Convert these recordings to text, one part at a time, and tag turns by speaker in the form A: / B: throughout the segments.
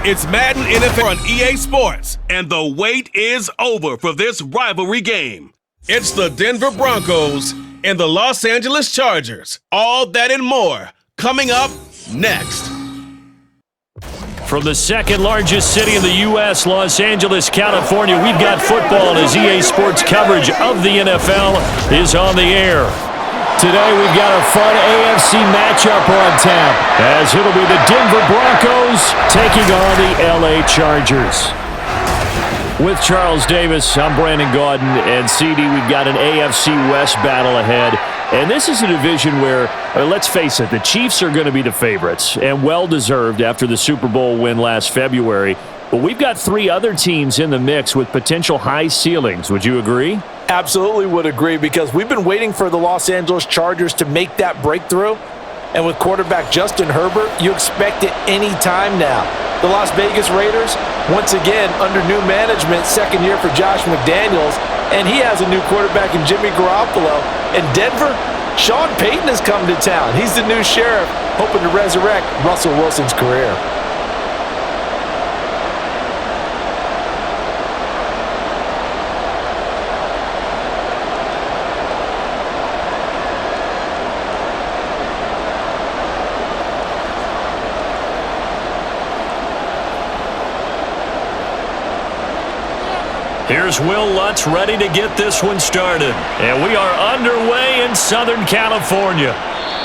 A: It's Madden NFL on EA Sports, and the wait is over for this rivalry game. It's the Denver Broncos and the Los Angeles Chargers. All that and more coming up next.
B: From the second largest city in the U.S., Los Angeles, California, we've got football as EA Sports coverage of the NFL is on the air. Today we've got a fun AFC matchup on tap, as it'll be the Denver Broncos taking on the LA Chargers. With Charles Davis, I'm Brandon Gaudin, and CD, we've got an AFC West battle ahead. And this is a division where, let's face it, the Chiefs are going to be the favorites, and well-deserved after the Super Bowl win last February. But we've got three other teams in the mix with potential high ceilings. Would you agree?
C: Absolutely would agree, because we've been waiting for the Los Angeles Chargers to make that breakthrough. And with quarterback Justin Herbert, you expect it any time now. The Las Vegas Raiders, once again, under new management, second year for Josh McDaniels, and he has a new quarterback in Jimmy Garoppolo. And Denver, Sean Payton has come to town. He's the new sheriff, hoping to resurrect Russell Wilson's career.
B: Here's Will Lutz ready to get this one started. And we are underway in Southern California.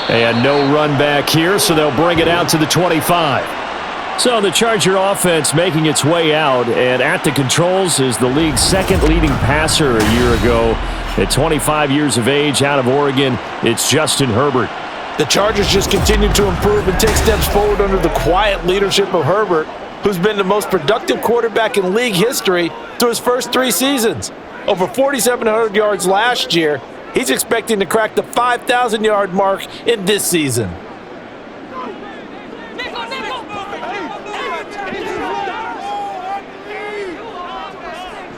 B: And no run back here, so they'll bring it out to the 25. So the Charger offense making its way out, and at the controls is the league's second leading passer a year ago. At 25 years of age, out of Oregon, it's Justin Herbert.
C: The Chargers just continue to improve and take steps forward under the quiet leadership of Herbert, who's been the most productive quarterback in league history through his first three seasons. Over 4,700 yards last year. He's expecting to crack the 5,000-yard mark in this season.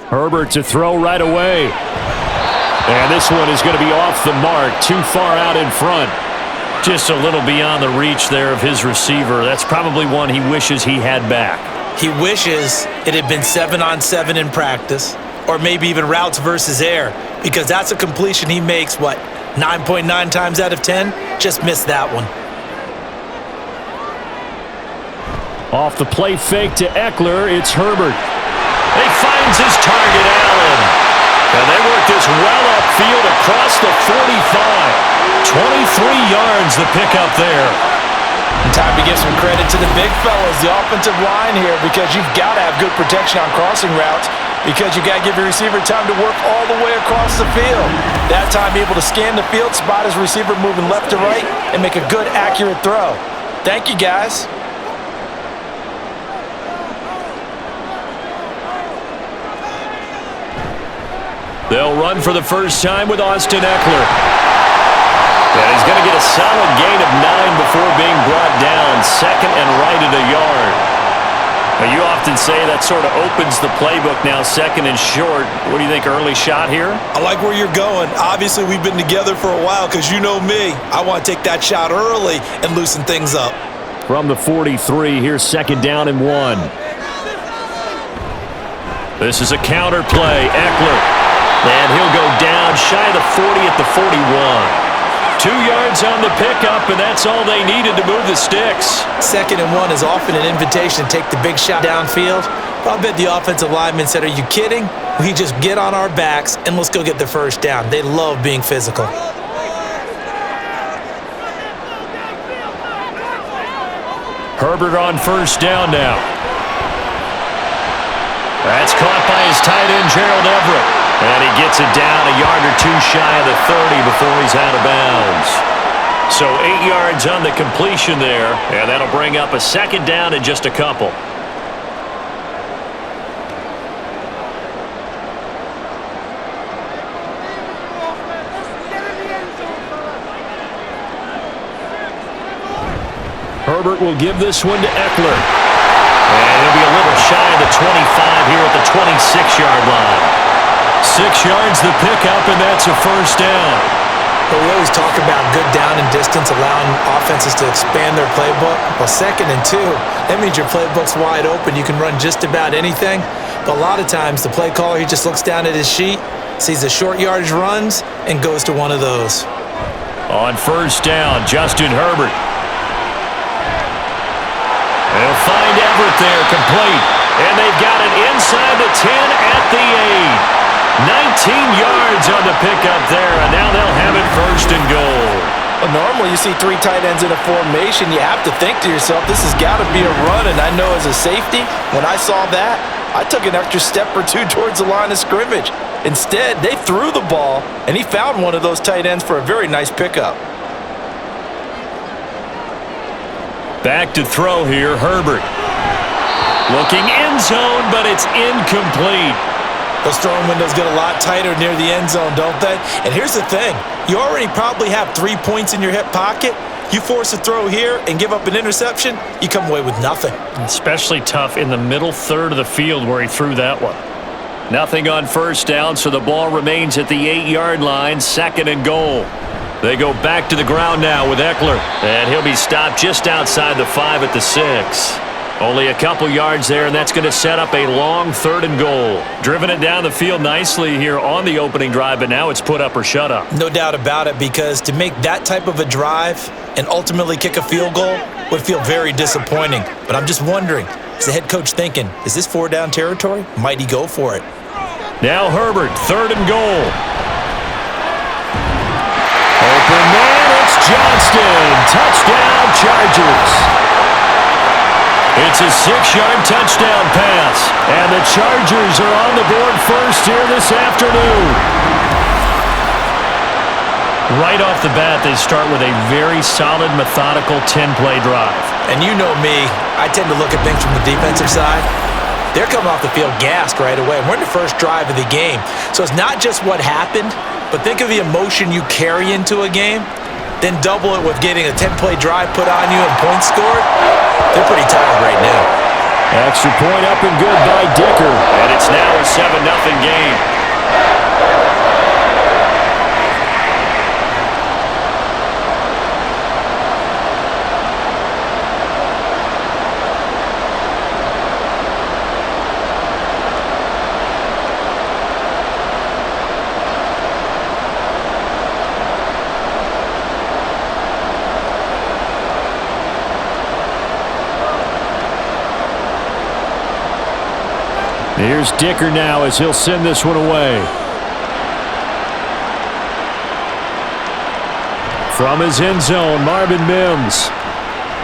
B: Herbert to throw right away. And this one is going to be off the mark, too far out in front. Just a little beyond the reach there of his receiver. That's probably one he wishes he had back.
D: He wishes it had been 7-on-7 in practice, or maybe even routes versus air, because that's a completion he makes, 9.9 times out of 10? Just missed that one.
B: Off the play fake to Eckler, it's Herbert. He finds his target, Allen. And they work this well upfield across the 45. 23 yards the pickup there.
C: And time to give some credit to the big fellas, the offensive line here, because you've got to have good protection on crossing routes, because you got to give your receiver time to work all the way across the field. That time able to scan the field, spot his receiver moving left to right, and make a good, accurate throw. Thank you, guys.
B: They'll run for the first time with Austin Eckler. And he's going to get a solid gain of 9 before being brought down. Second and right at a yard. Now, you often say that sort of opens the playbook now, second and short. What do you think, early shot here?
D: I like where you're going. Obviously, we've been together for a while, because you know me. I want to take that shot early and loosen things up.
B: From the 43, here's second down and 1. This is a counter play. Eckler. And he'll go down shy of the 40 at the 41. 2 yards on the pickup, and that's all they needed to move the sticks.
D: Second and 1 is often an invitation to take the big shot downfield. But I bet the offensive lineman said, "Are you kidding? We just get on our backs and let's go get the first down." They love being physical.
B: Herbert on first down now. That's caught by his tight end, Gerald Everett. And he gets it down a yard or two shy of the 30 before he's out of bounds. So 8 yards on the completion there, and that'll bring up a second down in just a couple. Herbert will give this one to Eckler. And he'll be a little shy of the 25 here at the 26-yard line. 6 yards the pickup, and that's a first down.
D: But we always talk about good down and distance, allowing offenses to expand their playbook. Well, 2nd and 2, that means your playbook's wide open. You can run just about anything. But a lot of times, the play caller, he just looks down at his sheet, sees the short yardage runs, and goes to one of those.
B: On first down, Justin Herbert. They'll find Everett there, complete. And they've got it inside the 10 at the 8. 19 yards on the pickup there, and now they'll have it 1st and goal.
C: Well, normally you see 3 tight ends in a formation. You have to think to yourself, this has got to be a run. And I know as a safety, when I saw that, I took an extra step or 2 towards the line of scrimmage. Instead, they threw the ball, and he found one of those tight ends for a very nice pickup.
B: Back to throw here, Herbert. Looking end zone, but it's incomplete.
D: Those throwing windows get a lot tighter near the end zone, don't they? And here's the thing. You already probably have 3 points in your hip pocket. You force a throw here and give up an interception, you come away with nothing.
B: Especially tough in the middle third of the field where he threw that one. Nothing on first down, so the ball remains at the 8-yard line, 2nd and goal. They go back to the ground now with Eckler, and he'll be stopped just outside the 5 at the 6. Only a couple yards there, and that's going to set up a long 3rd and goal. Driven it down the field nicely here on the opening drive, but now it's put up or shut up.
D: No doubt about it, because to make that type of a drive and ultimately kick a field goal would feel very disappointing. But I'm just wondering, is the head coach thinking, is this 4-down territory? Might he go for it?
B: Now Herbert, 3rd and goal. Open man, it's Johnston. Touchdown, Chargers. It's a 6-yard touchdown pass, and the Chargers are on the board first here this afternoon. Right off the bat, they start with a very solid, methodical 10-play drive.
D: And you know me, I tend to look at things from the defensive side. They're coming off the field gassed right away. We're in the first drive of the game. So it's not just what happened, but think of the emotion you carry into a game. Then double it with getting a 10-play drive put on you and points scored. They're pretty tired right now.
B: Extra point up and good by Dicker. And it's now a 7-0 game. Here's Dicker now as he'll send this one away. From his end zone, Marvin Mims.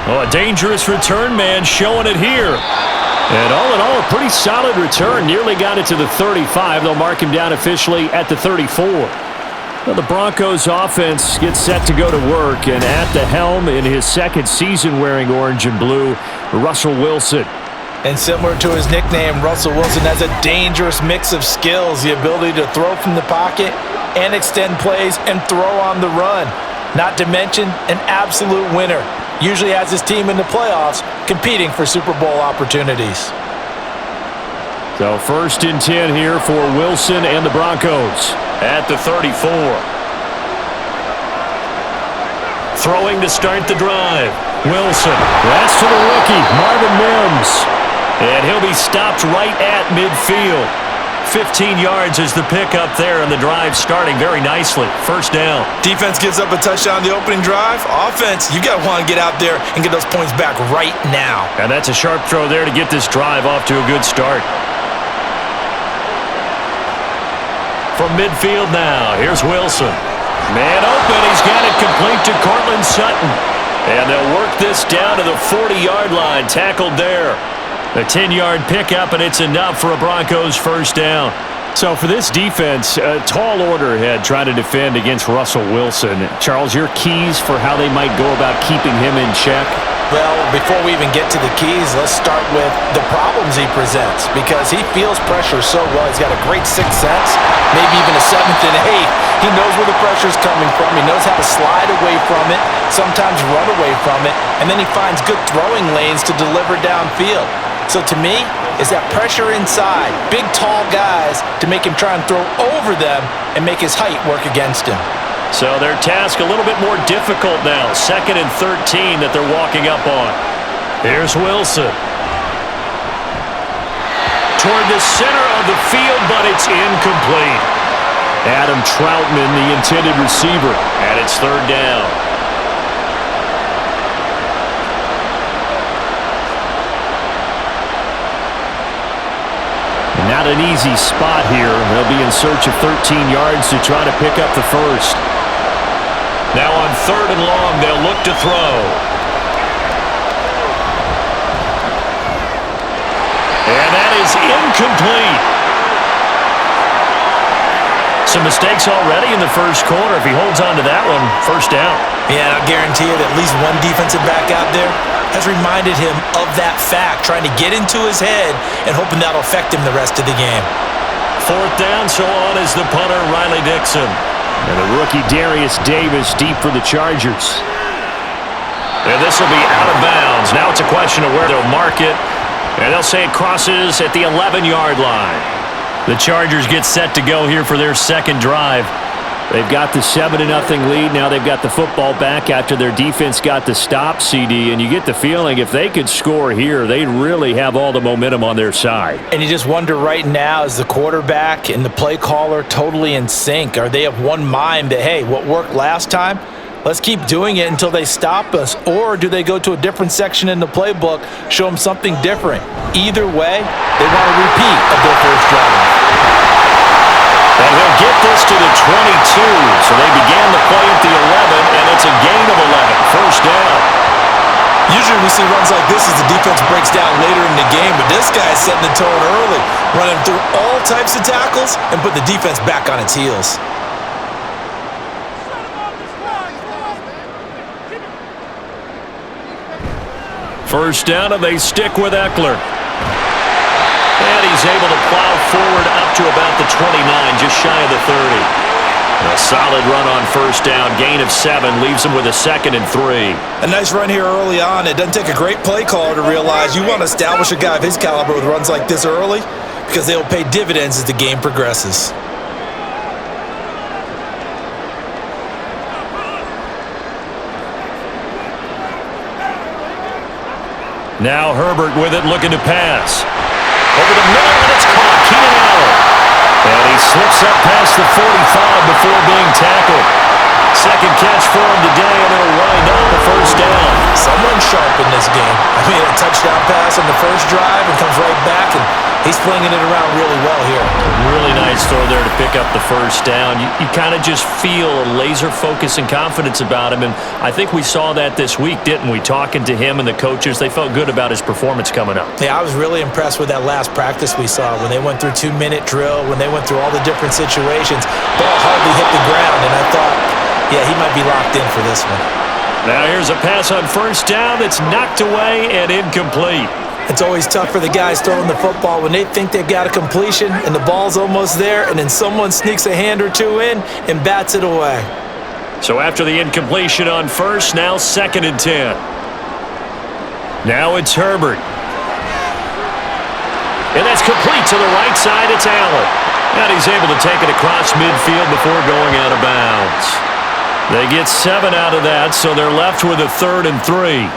B: Oh, a dangerous return man showing it here. And all in all, a pretty solid return. Nearly got it to the 35. They'll mark him down officially at the 34. Well, the Broncos offense gets set to go to work, and at the helm in his 2nd season wearing orange and blue, Russell Wilson.
D: And similar to his nickname, Russell Wilson has a dangerous mix of skills, the ability to throw from the pocket and extend plays and throw on the run. Not to mention an absolute winner. Usually has his team in the playoffs competing for Super Bowl opportunities.
B: So 1st and 10 here for Wilson and the Broncos at the 34. Throwing to start the drive. Wilson. That's to the rookie, Marvin Mims. And he'll be stopped right at midfield. 15 yards is the pickup there, and the drive starting very nicely. 1st down.
D: Defense gives up a touchdown on the opening drive. Offense, you got to want to get out there and get those points back right now.
B: And that's a sharp throw there to get this drive off to a good start. From midfield now, here's Wilson. Man open, he's got it complete to Cortland Sutton. And they'll work this down to the 40-yard line, tackled there. A 10-yard pickup, and it's enough for a Broncos 1st down. So for this defense, a tall order ahead trying to defend against Russell Wilson. Charles, your keys for how they might go about keeping him in check?
D: Well, before we even get to the keys, let's start with the problems he presents, because he feels pressure so well. He's got a great sixth sense, maybe even a 7th and 8th. He knows where the pressure's coming from. He knows how to slide away from it, sometimes run away from it, and then he finds good throwing lanes to deliver downfield. So to me, is that pressure inside, big, tall guys to make him try and throw over them and make his height work against him.
B: So their task a little bit more difficult now. 2nd and 13 that they're walking up on. Here's Wilson. Toward the center of the field, but it's incomplete. Adam Troutman, the intended receiver, and it's 3rd down. Not an easy spot here. They'll be in search of 13 yards to try to pick up the first. Now on 3rd and long, they'll look to throw. And that is incomplete. Some mistakes already in the first quarter. If he holds on to that one, 1st down.
D: Yeah, and I'll guarantee you that at least one defensive back out there has reminded him of that fact, trying to get into his head and hoping that'll affect him the rest of the game.
B: 4th down, so on is the punter, Riley Dixon. And the rookie Darius Davis deep for the Chargers. And this will be out of bounds. Now it's a question of where they'll mark it. And they'll say it crosses at the 11-yard line. The Chargers get set to go here for their 2nd drive. They've got the 7-0 lead. Now they've got the football back after their defense got the stop, CD. And you get the feeling if they could score here, they really have all the momentum on their side.
C: And you just wonder right now, is the quarterback and the play caller totally in sync? Are they of one mind that, hey, what worked last time, let's keep doing it until they stop us? Or do they go to a different section in the playbook, show them something different? Either way, they want a repeat of their first drive.
B: And he'll get this to the 22. So they began the play at the 11, and it's a gain of 11. 1st down.
D: Usually we see runs like this as the defense breaks down later in the game, but this guy's setting the tone early, running through all types of tackles and put the defense back on its heels.
B: First down, and they stick with Eckler. And he's able to plow forward up to about the 29, just shy of the 30. A solid run on 1st down, gain of 7, leaves him with a 2nd and 3.
D: A nice run here early on. It doesn't take a great play caller to realize you want to establish a guy of his caliber with runs like this early because they'll pay dividends as the game progresses.
B: Now Herbert with it, looking to pass. Over the middle, and it's caught. Keenan Allen. And he slips up past the 45 before being tackled. 2nd catch for him today, and it'll wind up the 1st down.
D: Someone sharp in this game. I mean, a touchdown pass on the first drive and comes right back, and he's flinging it around really well here.
B: Really nice throw there to pick up the 1st down. You kind of just feel a laser focus and confidence about him, and I think we saw that this week, didn't we? Talking to him and the coaches, they felt good about his performance coming up.
D: Yeah, I was really impressed with that last practice we saw when they went through 2-minute drill, when they went through all the different situations. Ball hardly hit the ground, and I thought, yeah, he might be locked in for this one.
B: Now here's a pass on 1st down that's knocked away and incomplete.
D: It's always tough for the guys throwing the football when they think they've got a completion and the ball's almost there, and then someone sneaks a hand or two in and bats it away.
B: So after the incompletion on 1st, now 2nd and 10. Now it's Herbert. And that's complete to the right side. It's Allen. And he's able to take it across midfield before going out of bounds. They get 7 out of that, so they're left with a 3rd and 3.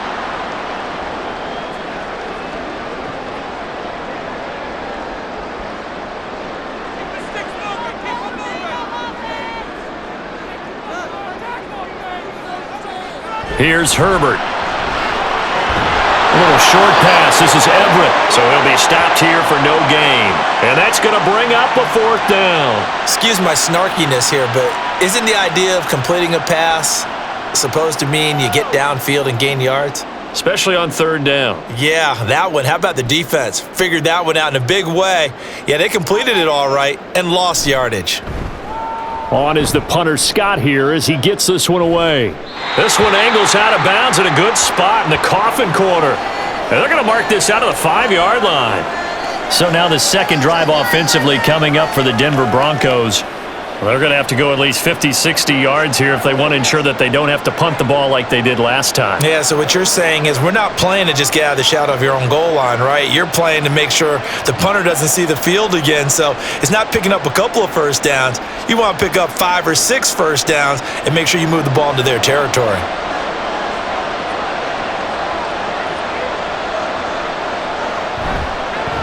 B: Here's Herbert. A little short pass. This is Everett. So he'll be stopped here for no gain. And that's going to bring up a 4th down.
D: Excuse my snarkiness here, but isn't the idea of completing a pass supposed to mean you get downfield and gain yards?
B: Especially on 3rd down.
D: Yeah, that one. How about the defense? Figured that one out in a big way. Yeah, they completed it all right and lost yardage.
B: On is the punter Scott here as he gets this one away. This one angles out of bounds at a good spot in the coffin corner. And they're going to mark this out of the 5-yard line. So now the 2nd drive offensively coming up for the Denver Broncos. Well, they're going to have to go at least 50, 60 yards here if they want to ensure that they don't have to punt the ball like they did last time.
D: Yeah, so what you're saying is we're not playing to just get out of the shadow of your own goal line, right? You're playing to make sure the punter doesn't see the field again. So it's not picking up a couple of first downs. You want to pick up 5 or 6 first downs and make sure you move the ball into their territory.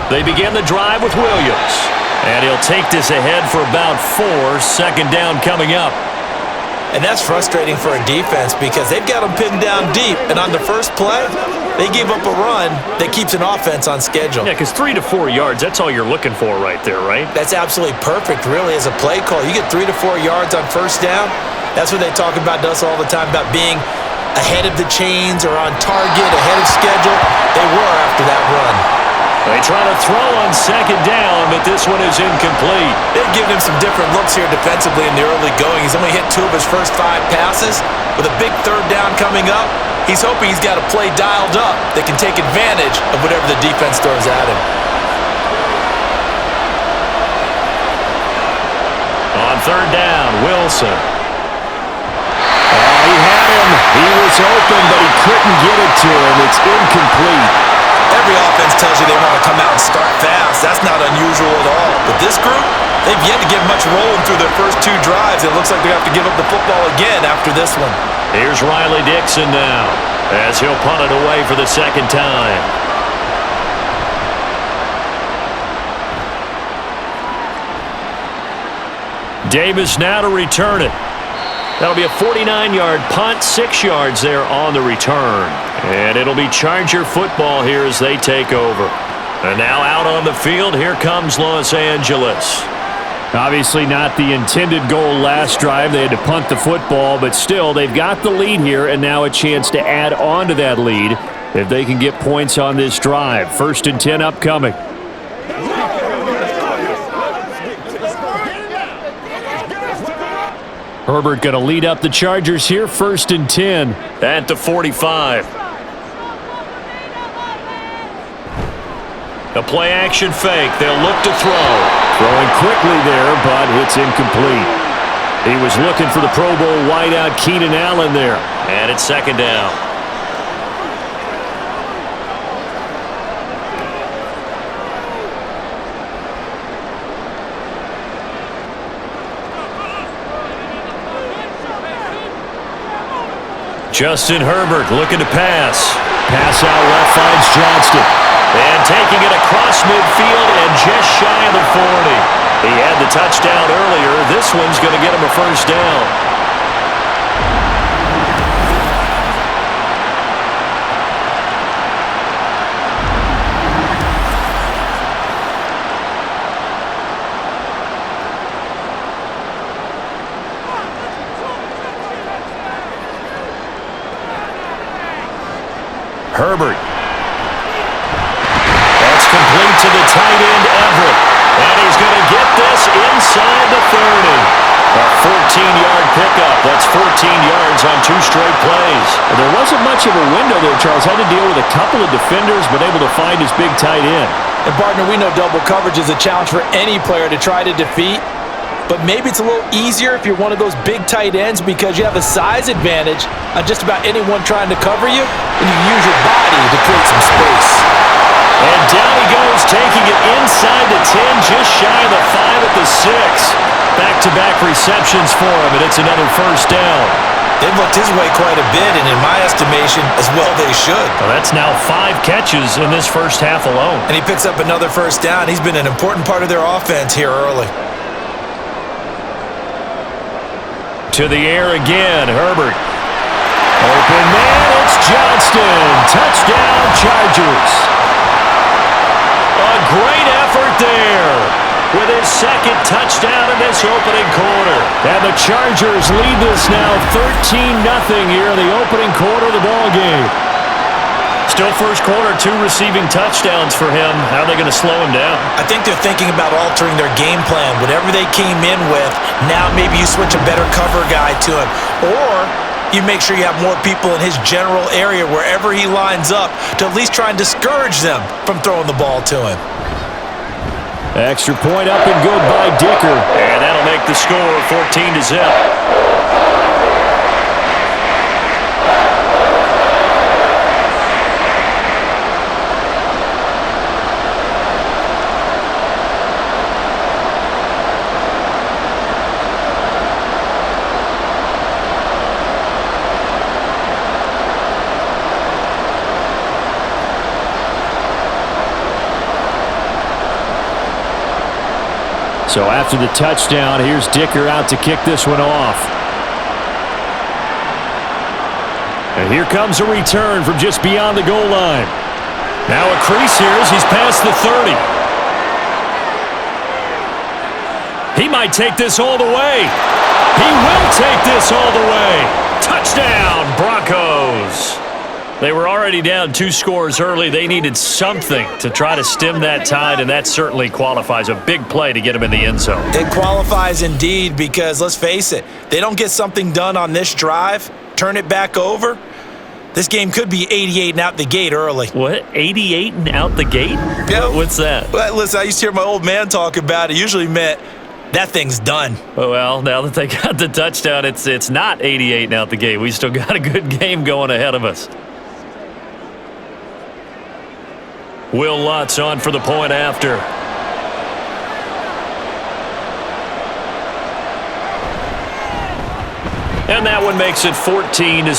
B: They begin the drive with Williams. And he'll take this ahead for about 4. Second down coming up.
D: And that's frustrating for a defense because they've got them pinned down deep. And on the first play, they gave up a run that keeps an offense on schedule.
B: Yeah, because 3 to 4 yards, that's all you're looking for right there, right?
D: That's absolutely perfect, really, as a play call. You get 3 to 4 yards on first down. That's what they talk about to us all the time, about being ahead of the chains or on target, ahead of schedule. They were after that run.
B: They try to throw on second down, but this one is incomplete.
D: They've given him some different looks here defensively in the early going. He's only hit 2 of his first 5 passes. With a big third down coming up, he's hoping he's got a play dialed up that can take advantage of whatever the defense throws at him.
B: On third down, Wilson. Oh, he had him. He was open, but he couldn't get it to him. It's incomplete.
D: Every offense tells you they want to come out and start fast. That's not unusual at all. But this group, they've yet to get much rolling through their first 2 drives. It looks like they have to give up the football again after this one.
B: Here's Riley Dixon now, as he'll punt it away for the second time. Davis now to return it. That'll be a 49-yard punt, 6 yards there on the return. And it'll be Charger football here as they take over. And now out on the field, here comes Los Angeles. Obviously not the intended goal last drive. They had to punt the football, but still, they've got the lead here, and now a chance to add on to that lead if they can get points on this drive. 1st and 10 upcoming. Herbert going to lead up the Chargers here, 1st and 10 at the 45. A play-action fake. They'll look to throw. Throwing quickly there, but it's incomplete. He was looking for the Pro Bowl wideout Keenan Allen there. And it's second down. Justin Herbert looking to pass. Pass out left finds Johnston. And taking it across midfield and just shy of the 40. He had the touchdown earlier. This one's going to get him a first down. Herbert. That's complete to the tight end, Everett. And he's going to get this inside the 30. A 14-yard pickup. That's 14 yards on 2 straight plays. There wasn't much of a window there, Charles. Had to deal with a couple of defenders, but able to find his big tight end.
D: And, partner, we know double coverage is a challenge for any player to try to defeat. But maybe it's a little easier if you're one of those big tight ends because you have a size advantage on just about anyone trying to cover you, and you use your body to create some space.
B: And down he goes, taking it inside the 10, just shy of the 5 at the 6. Back-to-back receptions for him, and it's another first down.
D: They've looked his way quite a bit, and in my estimation, as well they should.
B: Well, that's now 5 catches in this first half alone.
D: And he picks up another first down. He's been an important part of their offense here early.
B: To the air again, Herbert. Open man, it's Johnston. Touchdown, Chargers. A great effort there with his second touchdown in this opening quarter. And the Chargers lead this now 13-0 here in the opening quarter of the ballgame. Still first quarter, 2 receiving touchdowns for him. How are they going to slow him down?
D: I think they're thinking about altering their game plan. Whatever they came in with, now maybe you switch a better cover guy to him. Or you make sure you have more people in his general area wherever he lines up to at least try and discourage them from throwing the ball to him.
B: Extra point up and good by Dicker. And that'll they'll make the score 14-0. So after the touchdown, here's Dicker out to kick this one off. And here comes a return from just beyond the goal line. Now a crease here as he's past the 30. He might take this all the way. He will take this all the way. Touchdown, Broncos. They were already down 2 scores early. They needed something to try to stem that tide, and that certainly qualifies. A big play to get them in the end zone.
D: It qualifies indeed because, let's face it, they don't get something done on this drive, turn it back over, this game could be 88 and out the gate early.
B: What? 88 and out the gate?
D: Yeah.
B: What's that?
D: Well, listen, I used to hear my old man talk about it. It usually meant that thing's done.
B: Well, now that they got the touchdown, it's not 88 and out the gate. We still got a good game going ahead of us. Will Lutz on for the point after. And that one makes it 14-7.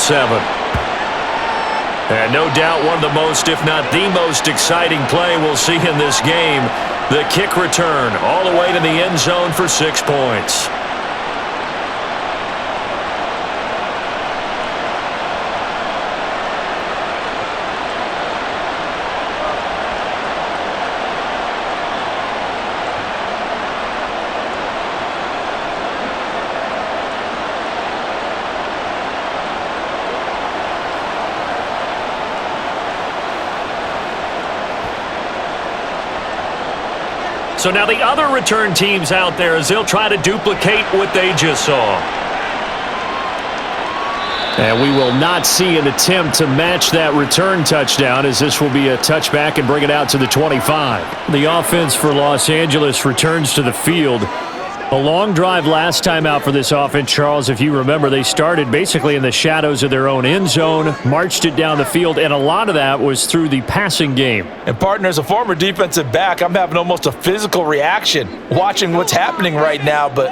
B: And no doubt one of the most, if not the most exciting play we'll see in this game. The kick return all the way to the end zone for 6 points. So now the other return teams out there as they'll try to duplicate what they just saw. And we will not see an attempt to match that return touchdown as this will be a touchback and bring it out to the 25. The offense for Los Angeles returns to the field. A long drive last time out for this offense, Charles. If you remember, they started basically in the shadows of their own end zone, marched it down the field, and a lot of that was through the passing game.
C: And partner, as a former defensive back, I'm having almost a physical reaction watching what's happening right now. But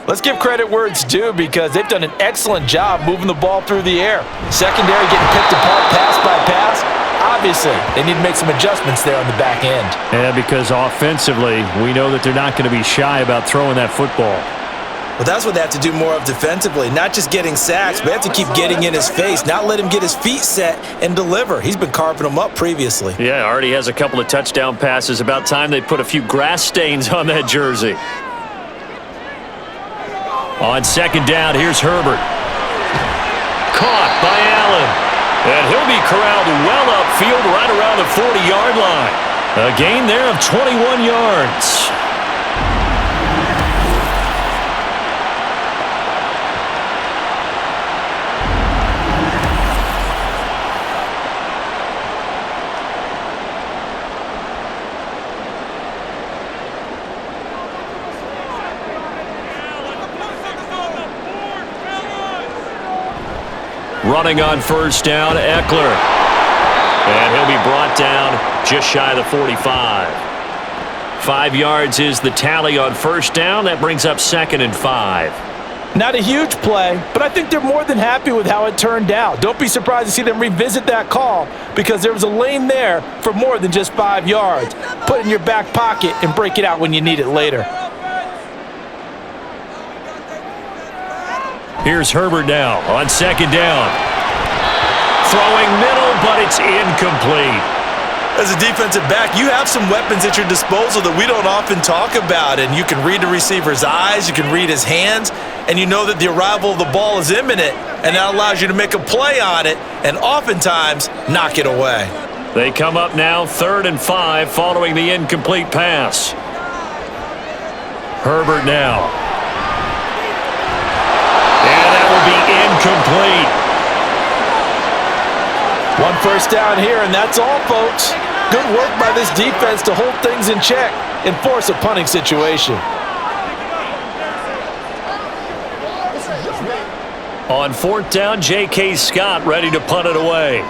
C: let's give credit where it's due because they've done an excellent job moving the ball through the air. Secondary getting picked apart pass by pass. Obviously, they need to make some adjustments there on the back end.
B: Yeah, because offensively, we know that they're not going to be shy about throwing that football.
D: Well, that's what they have to do more of defensively. Not just getting sacks, but they have to keep getting in his face, not let him get his feet set and deliver. He's been carving them up previously.
B: Yeah, already has a couple of touchdown passes. About time they put a few grass stains on that jersey. On second down, here's Herbert. Caught by Allen. And he'll be corralled well upfield right around the 40-yard line. A gain there of 21 yards. Running on first down, Eckler. And he'll be brought down just shy of the 45. 5 yards is the tally on first down. That brings up 2nd and 5.
C: Not a huge play, but I think they're more than happy with how it turned out. Don't be surprised to see them revisit that call because there was a lane there for more than just 5 yards. Put it in your back pocket and break it out when you need it later.
B: Here's Herbert now on second down. Throwing middle, but it's incomplete.
D: As a defensive back, you have some weapons at your disposal that we don't often talk about, and you can read the receiver's eyes, you can read his hands, and you know that the arrival of the ball is imminent, and that allows you to make a play on it and oftentimes knock it away.
B: They come up now 3rd and 5 following the incomplete pass. Herbert now. And that will be incomplete.
C: One first down here, and that's all, folks. Good work by this defense to hold things in check and force a punting situation.
B: On 4th down, J.K. Scott ready to punt it away.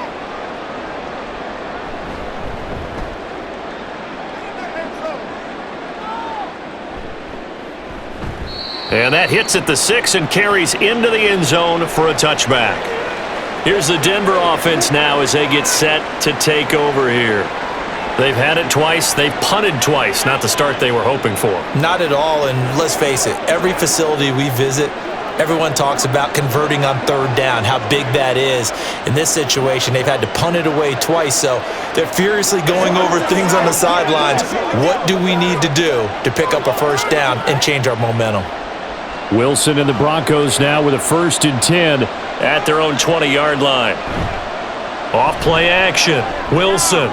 B: And that hits at the 6 and carries into the end zone for a touchback. Here's the Denver offense now as they get set to take over here. They've had it twice. They've punted twice. Not the start they were hoping for.
D: Not at all, and let's face it, every facility we visit, everyone talks about converting on 3rd down, how big that is. In this situation, they've had to punt it away twice, so they're furiously going over things on the sidelines. What do we need to do to pick up a 1st down and change our momentum?
B: Wilson and the Broncos now with a 1st and 10 at their own 20-yard line. Off play action. Wilson.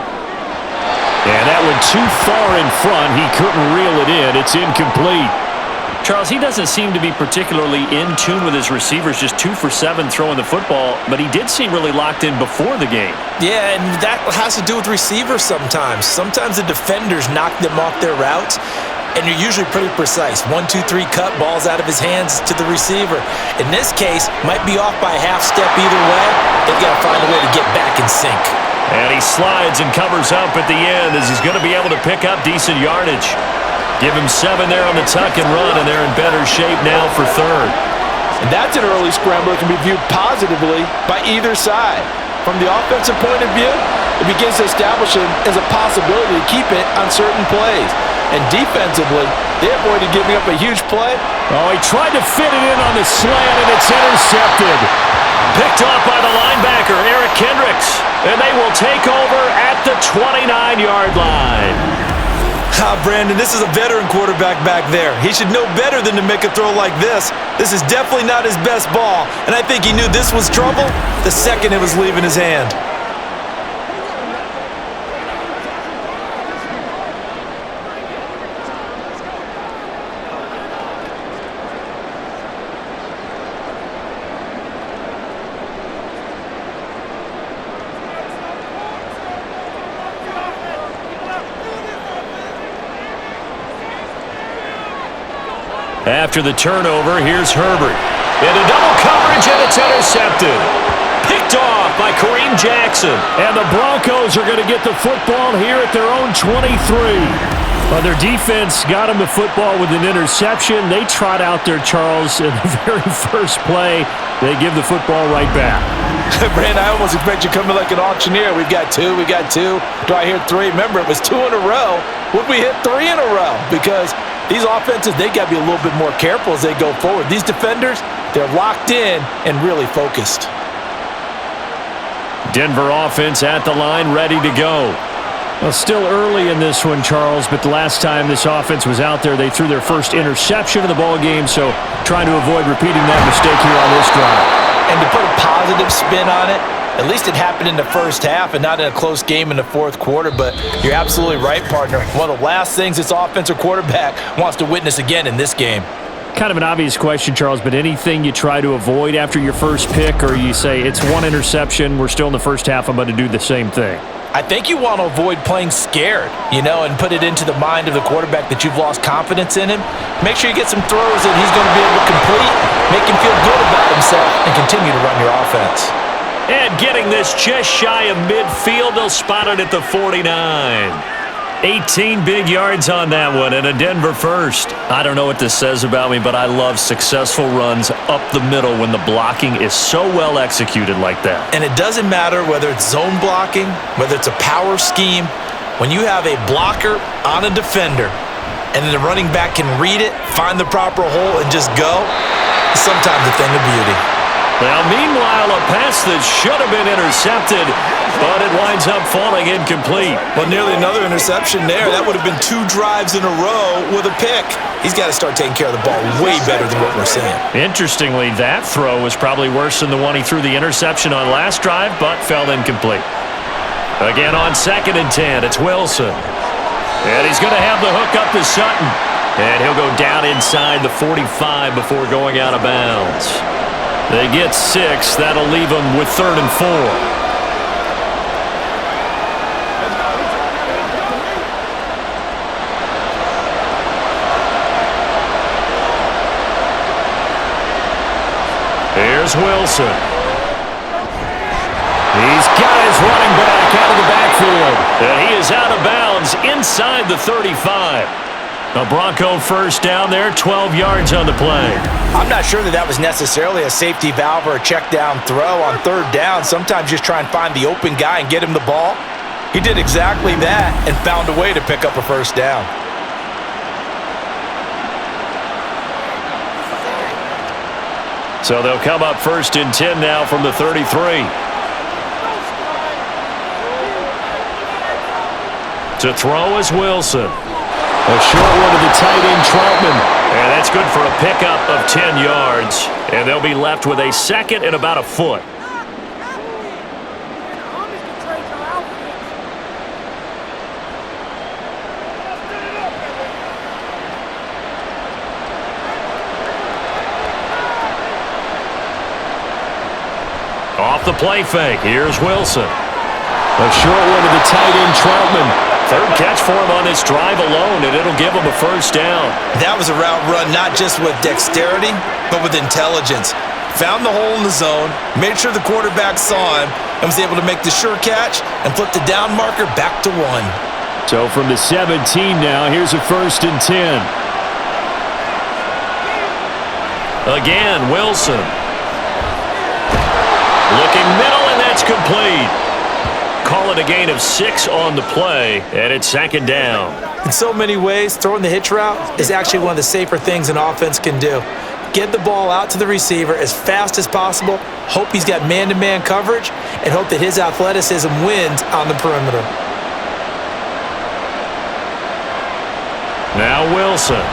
B: And that one too far in front. He couldn't reel it in. It's incomplete. Charles, he doesn't seem to be particularly in tune with his receivers, just 2 for 7 throwing the football, but he did seem really locked in before the game.
D: Yeah, and that has to do with receivers sometimes. Sometimes the defenders knock them off their routes, and you're usually pretty precise. 1, 2, 3 cut, balls out of his hands to the receiver. In this case, might be off by a half step either way. They've got to find a way to get back in sync.
B: And he slides and covers up at the end as he's going to be able to pick up decent yardage. Give him 7 there on the tuck and run, and they're in better shape now for 3rd.
C: And that's an early scramble that can be viewed positively by either side. From the offensive point of view, it begins to establish it as a possibility to keep it on certain plays. And defensively, they avoided giving up a huge play.
B: Oh, he tried to fit it in on the slant, and it's intercepted. Picked off by the linebacker, Eric Kendricks. And they will take over at the 29-yard line.
D: Brandon, this is a veteran quarterback back there. He should know better than to make a throw like this. This is definitely not his best ball, and I think he knew this was trouble the second it was leaving his hand.
B: After the turnover, here's Herbert. Into double coverage, and it's intercepted. Picked off by Kareem Jackson. And the Broncos are going to get the football here at their own 23. Well, their defense got them the football with an interception. They trot out there, Charles, in the very first play. They give the football right back.
C: Brandon, I almost expect you coming like an auctioneer. We've got 2, we got 2. Do I hear 3? Remember, it was 2 in a row. Would we hit 3 in a row? Because these offenses, they got to be a little bit more careful as they go forward. These defenders, they're locked in and really focused.
B: Denver offense at the line, ready to go. Well, still early in this one, Charles, but the last time this offense was out there, they threw their first interception of the ball game, so trying to avoid repeating that mistake here on this drive.
D: And to put a positive spin on it, at least it happened in the first half and not in a close game in the 4th quarter, but you're absolutely right, partner. One of the last things this offensive quarterback wants to witness again in this game.
B: Kind of an obvious question, Charles, but anything you try to avoid after your first pick, or you say it's 1 interception, we're still in the first half, I'm going to do the same thing?
D: I think you want to avoid playing scared, and put it into the mind of the quarterback that you've lost confidence in him. Make sure you get some throws that he's going to be able to complete, make him feel good about himself, and continue to run your offense.
B: And getting this just shy of midfield, they'll spot it at the 49. 18 big yards on that one, and a Denver first. I don't know what this says about me, but I love successful runs up the middle when the blocking is so well executed like that.
D: And it doesn't matter whether it's zone blocking, whether it's a power scheme. When you have a blocker on a defender, and then the running back can read it, find the proper hole, and just go, it's sometimes a thing of beauty.
B: Well, meanwhile, a pass that should have been intercepted, but it winds up falling incomplete.
D: Well, nearly another interception there. That would have been 2 drives in a row with a pick. He's got to start taking care of the ball way better than what we're seeing.
B: Interestingly, that throw was probably worse than the one he threw the interception on last drive, but fell incomplete. Again on 2nd and 10, it's Wilson. And he's going to have the hook up to Sutton. And he'll go down inside the 45 before going out of bounds. They get 6. That'll leave them with 3rd and 4. Here's is Wilson. He's got his running back out of the backfield. And he is out of bounds inside the 35. A Bronco first down there, 12 yards on the play.
D: I'm not sure that was necessarily a safety valve or a check down throw on third down. Sometimes just try and find the open guy and get him the ball. He did exactly that and found a way to pick up a first down.
B: So they'll come up 1st and 10 now from the 33. To throw is Wilson. A short one to the tight end, Troutman. And that's good for a pickup of 10 yards. And they'll be left with a second and about a foot. Off the play fake, here's Wilson. A short one to the tight end, Troutman. Third catch for him on this drive alone, and it'll give him a first down.
D: That was a route run not just with dexterity, but with intelligence. Found the hole in the zone, made sure the quarterback saw him, and was able to make the sure catch and flip the down marker back to 1.
B: So from the 17 now, here's a 1st and 10. Again, Wilson. Looking middle, and that's complete. Call it a gain of 6 on the play, and it's 2nd down.
D: In so many ways, throwing the hitch route is actually one of the safer things an offense can do. Get the ball out to the receiver as fast as possible, hope he's got man-to-man coverage, and hope that his athleticism wins on the perimeter.
B: Now Wilson.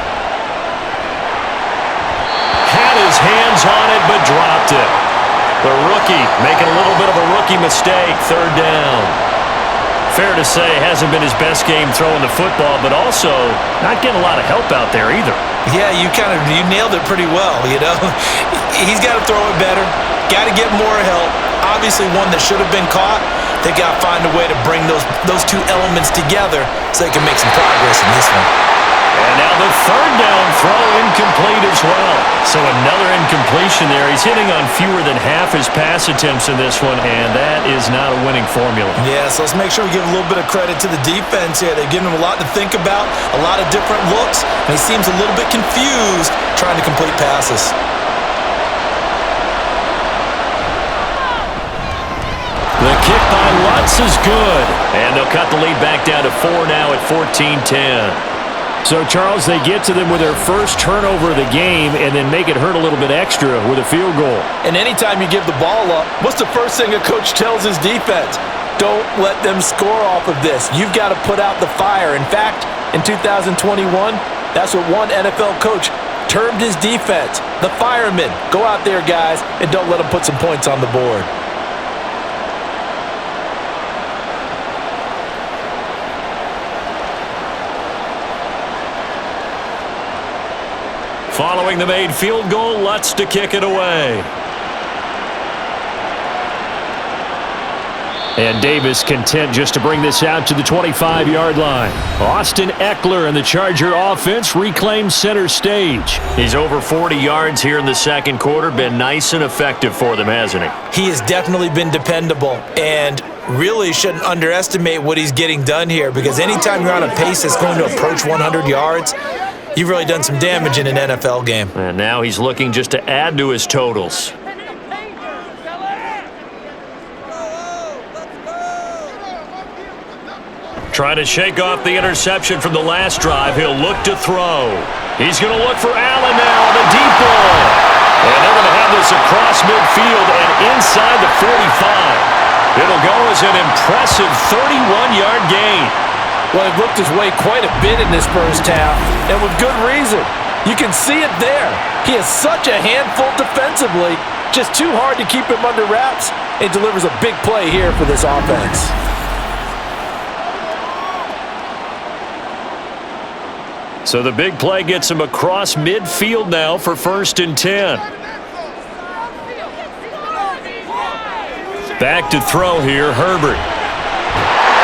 B: Had his hands on it, but dropped it. The rookie making a little bit of a rookie mistake, 3rd down. Fair to say, hasn't been his best game throwing the football, but also not getting a lot of help out there either.
D: Yeah, you nailed it pretty well, you know. He's got to throw it better, got to get more help. Obviously one that should have been caught. They got to find a way to bring those two elements together so they can make some progress in this one.
B: And now the 3rd down throw incomplete as well. So another incompletion there. He's hitting on fewer than half his pass attempts in this one, and that is not a winning formula.
D: Yeah, so let's make sure we give a little bit of credit to the defense here. They've given him a lot to think about, a lot of different looks, and he seems a little bit confused trying to complete passes.
B: The kick by Lutz is good, and they'll cut the lead back down to 4 now at 14-10. So, Charles, they get to them with their first turnover of the game and then make it hurt a little bit extra with a field goal.
C: And anytime you give the ball up, what's the first thing a coach tells his defense? Don't let them score off of this. You've got to put out the fire. In fact, in 2021, that's what one NFL coach termed his defense, the firemen. Go out there, guys, and don't let them put some points on the board.
B: Following the made field goal, Lutz to kick it away. And Davis content just to bring this out to the 25-yard line. Austin Eckler and the Charger offense reclaim center stage. He's over 40 yards here in the second quarter. Been nice and effective for them, hasn't he?
D: He has definitely been dependable, and really shouldn't underestimate what he's getting done here, because anytime you're on a pace that's going to approach 100 yards, you've really done some damage in an NFL game.
B: And now he's looking just to add to his totals. Trying to shake off the interception from the last drive. He'll look to throw. He's going to look for Allen now on the deep ball. And they're going to have this across midfield and inside the 45. It'll go as an impressive 31-yard gain.
C: Well, he looked his way quite a bit in this first half, and with good reason. You can see it there. He is such a handful defensively, just too hard to keep him under wraps, and delivers a big play here for this offense.
B: So the big play gets him across midfield now for 1st and 10. Back to throw here, Herbert.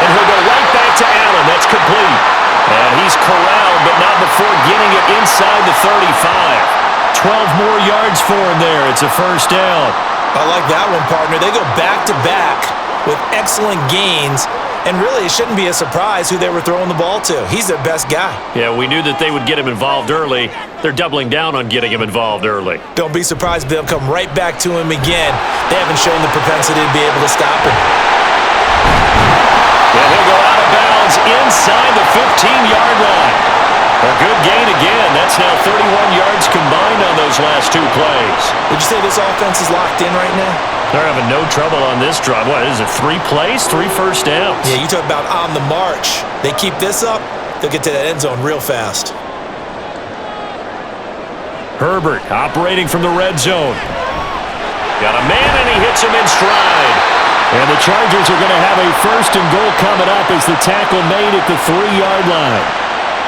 B: And he'll go right back to Allen. That's complete. And he's corralled, but not before getting it inside the 35. 12 more yards for him there. It's a first down.
C: I like that one, partner. They go back-to-back with excellent gains. And really, it shouldn't be a surprise who they were throwing the ball to. He's their best guy.
B: Yeah, we knew that they would get him involved early. They're doubling down on getting him involved early.
C: Don't be surprised if they'll come right back to him again. They haven't shown the propensity to be able to stop him.
B: And he'll go out of bounds inside the 15-yard line. A good gain again. That's now 31 yards combined on those last two plays.
C: Would you say this offense is locked in right now?
B: They're having no trouble on this drive. What is it, 3 plays, 3 first downs?
C: Yeah, you talk about on the march. They keep this up, they'll get to that end zone real fast.
B: Herbert operating from the red zone. Got a man, and he hits him in stride. And the Chargers are going to have a first and goal coming up as the tackle made at the 3-yard line.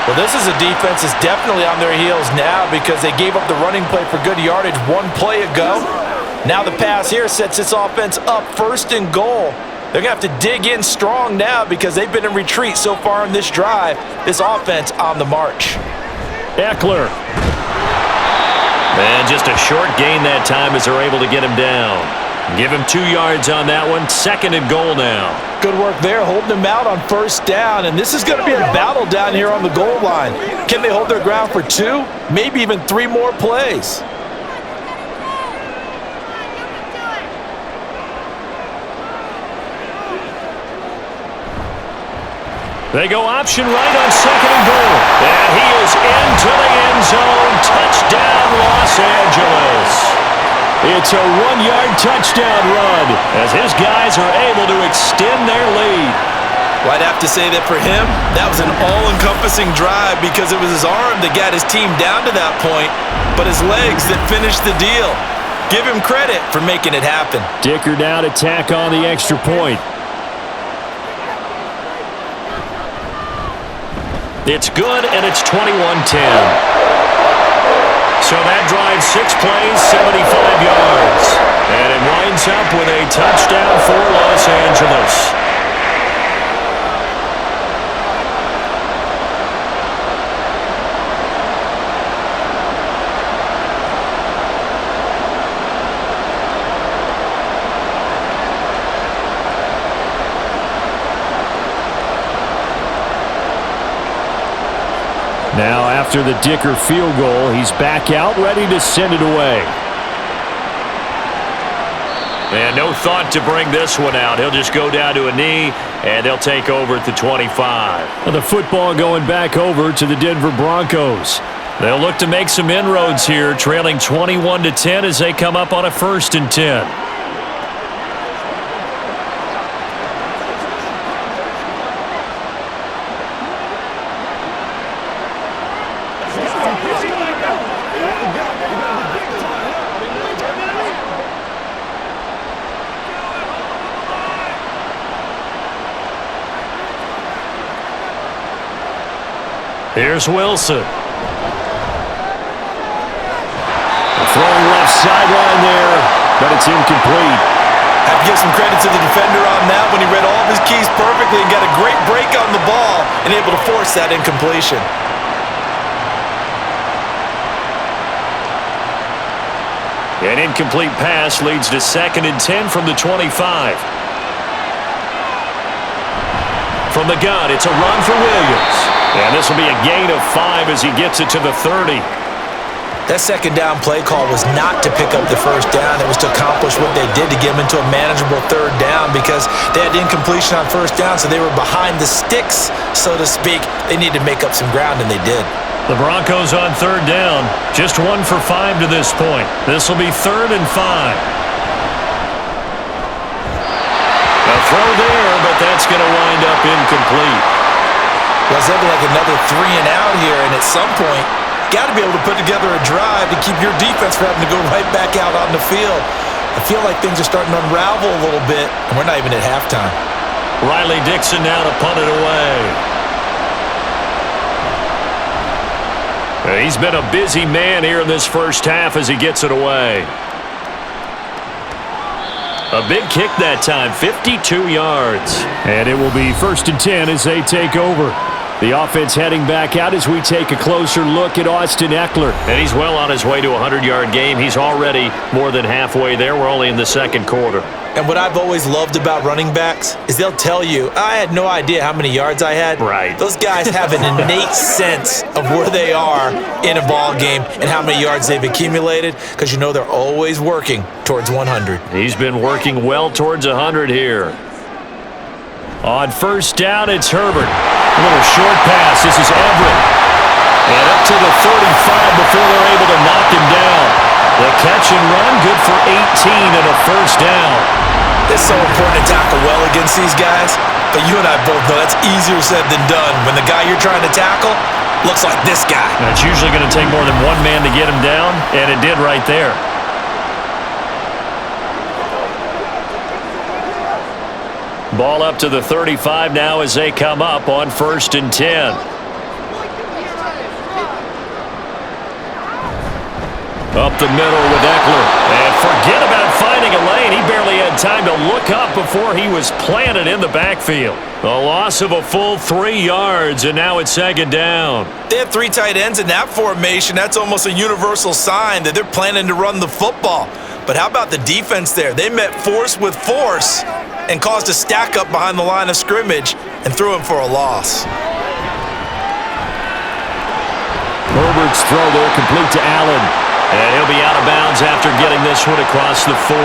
C: Well, this is a defense that's definitely on their heels now because they gave up the running play for good yardage 1 play ago. Now the pass here sets this offense up first and goal. They're going to have to dig in strong now because they've been in retreat so far in this drive. This offense on the march.
B: Eckler. And just a short gain that time as they're able to get him down. Give him 2 yards on that one. Second and goal now.
C: Good work there, holding them out on first down. And this is going to be a battle down here on the goal line. Can they hold their ground for 2, maybe even 3 more plays?
B: They go option right on second and goal. And he is into the end zone. Touchdown, Los Angeles. It's a 1-yard touchdown run as his guys are able to extend their lead.
C: Well, I'd have to say that for him, that was an all-encompassing drive because it was his arm that got his team down to that point, but his legs that finished the deal. Give him credit for making it happen.
B: Dicker now to tack on the extra point. It's good, and it's 21-10. So that drives 6 plays, 75 yards. And it winds up with a touchdown for Los Angeles. Now, after the Dicker field goal, he's back out, ready to send it away. And no thought to bring this one out. He'll just go down to a knee, and they'll take over at the 25. And the football going back over to the Denver Broncos. They'll look to make some inroads here, trailing 21-10 as they come up on a 1st and 10. Here's Wilson. Throwing left sideline there, but it's incomplete.
C: Have to give some credit to the defender on that when he read all of his keys perfectly and got a great break on the ball and able to force that incompletion.
B: An incomplete pass leads to 2nd and 10 from the 25. From the gun, it's a run for Williams. And this will be a gain of 5 as he gets it to the 30.
C: That second down play call was not to pick up the first down. It was to accomplish what they did to get them into a manageable 3rd down because they had incompletion on first down, so they were behind the sticks, so to speak. They needed to make up some ground, and they did.
B: The Broncos on 3rd down. Just 1 for 5 to this point. This will be 3rd and 5. A throw there, but that's going to wind up incomplete.
C: Well, it's looking like another 3 and out here, and at some point, got to be able to put together a drive to keep your defense from having to go right back out on the field. I feel like things are starting to unravel a little bit, and we're not even at halftime.
B: Riley Dixon now to punt it away. He's been a busy man here in this first half as he gets it away. A big kick that time, 52 yards. And it will be 1st and 10 as they take over. The offense heading back out as we take a closer look at Austin Eckler. And he's well on his way to a 100-yard game. He's already more than halfway there. We're only in the second quarter.
C: And what I've always loved about running backs is they'll tell you, I had no idea how many yards I had.
B: Right.
C: Those guys have an innate sense of where they are in a ball game and how many yards they've accumulated, because you know they're always working towards 100.
B: He's been working well towards 100 here. On first down, it's Herbert. A little short pass. This is Everett. And up to the 35 before they're able to knock him down. The catch and run, good for 18 and a first down.
C: It's so important to tackle well against these guys, but you and I both know that's easier said than done when the guy you're trying to tackle looks like this guy.
B: And it's usually going to take more than one man to get him down, and it did right there. Ball up to the 35 now as they come up on 1st and 10. Up the middle with Eckler. And forget about finding a lane. He barely had time to look up before he was planted in the backfield. A loss of a full 3 yards, and now it's 2nd down.
C: They have 3 tight ends in that formation. That's almost a universal sign that they're planning to run the football. But how about the defense there? They met force with force and caused a stack up behind the line of scrimmage and threw him for a loss.
B: Herbert's throw there complete to Allen. And he'll be out of bounds after getting this one across the 40.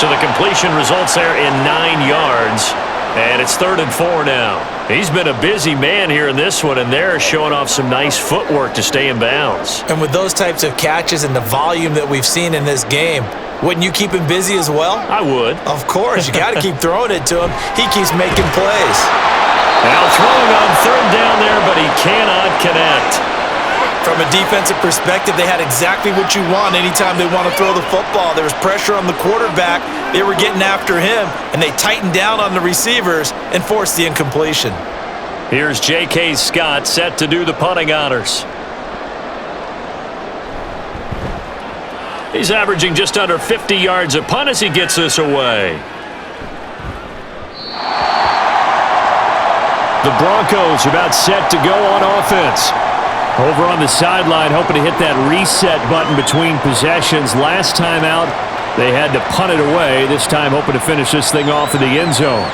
B: So the completion results there in 9 yards. And it's 3rd and 4 now. He's been a busy man here in this one, and they're showing off some nice footwork to stay in bounds.
C: And with those types of catches and the volume that we've seen in this game, wouldn't you keep him busy as well?
B: I would.
C: Of course. You got to keep throwing it to him. He keeps making plays.
B: Now throwing on 3rd down there, but he cannot connect.
C: From a defensive perspective, they had exactly what you want anytime they want to throw the football. There was pressure on the quarterback. They were getting after him, and they tightened down on the receivers and forced the incompletion.
B: Here's J.K. Scott set to do the punting honors. He's averaging just under 50 yards a punt as he gets this away. The Broncos about set to go on offense. Over on the sideline, hoping to hit that reset button between possessions. Last time out, they had to punt it away. This time, hoping to finish this thing off in the end zone.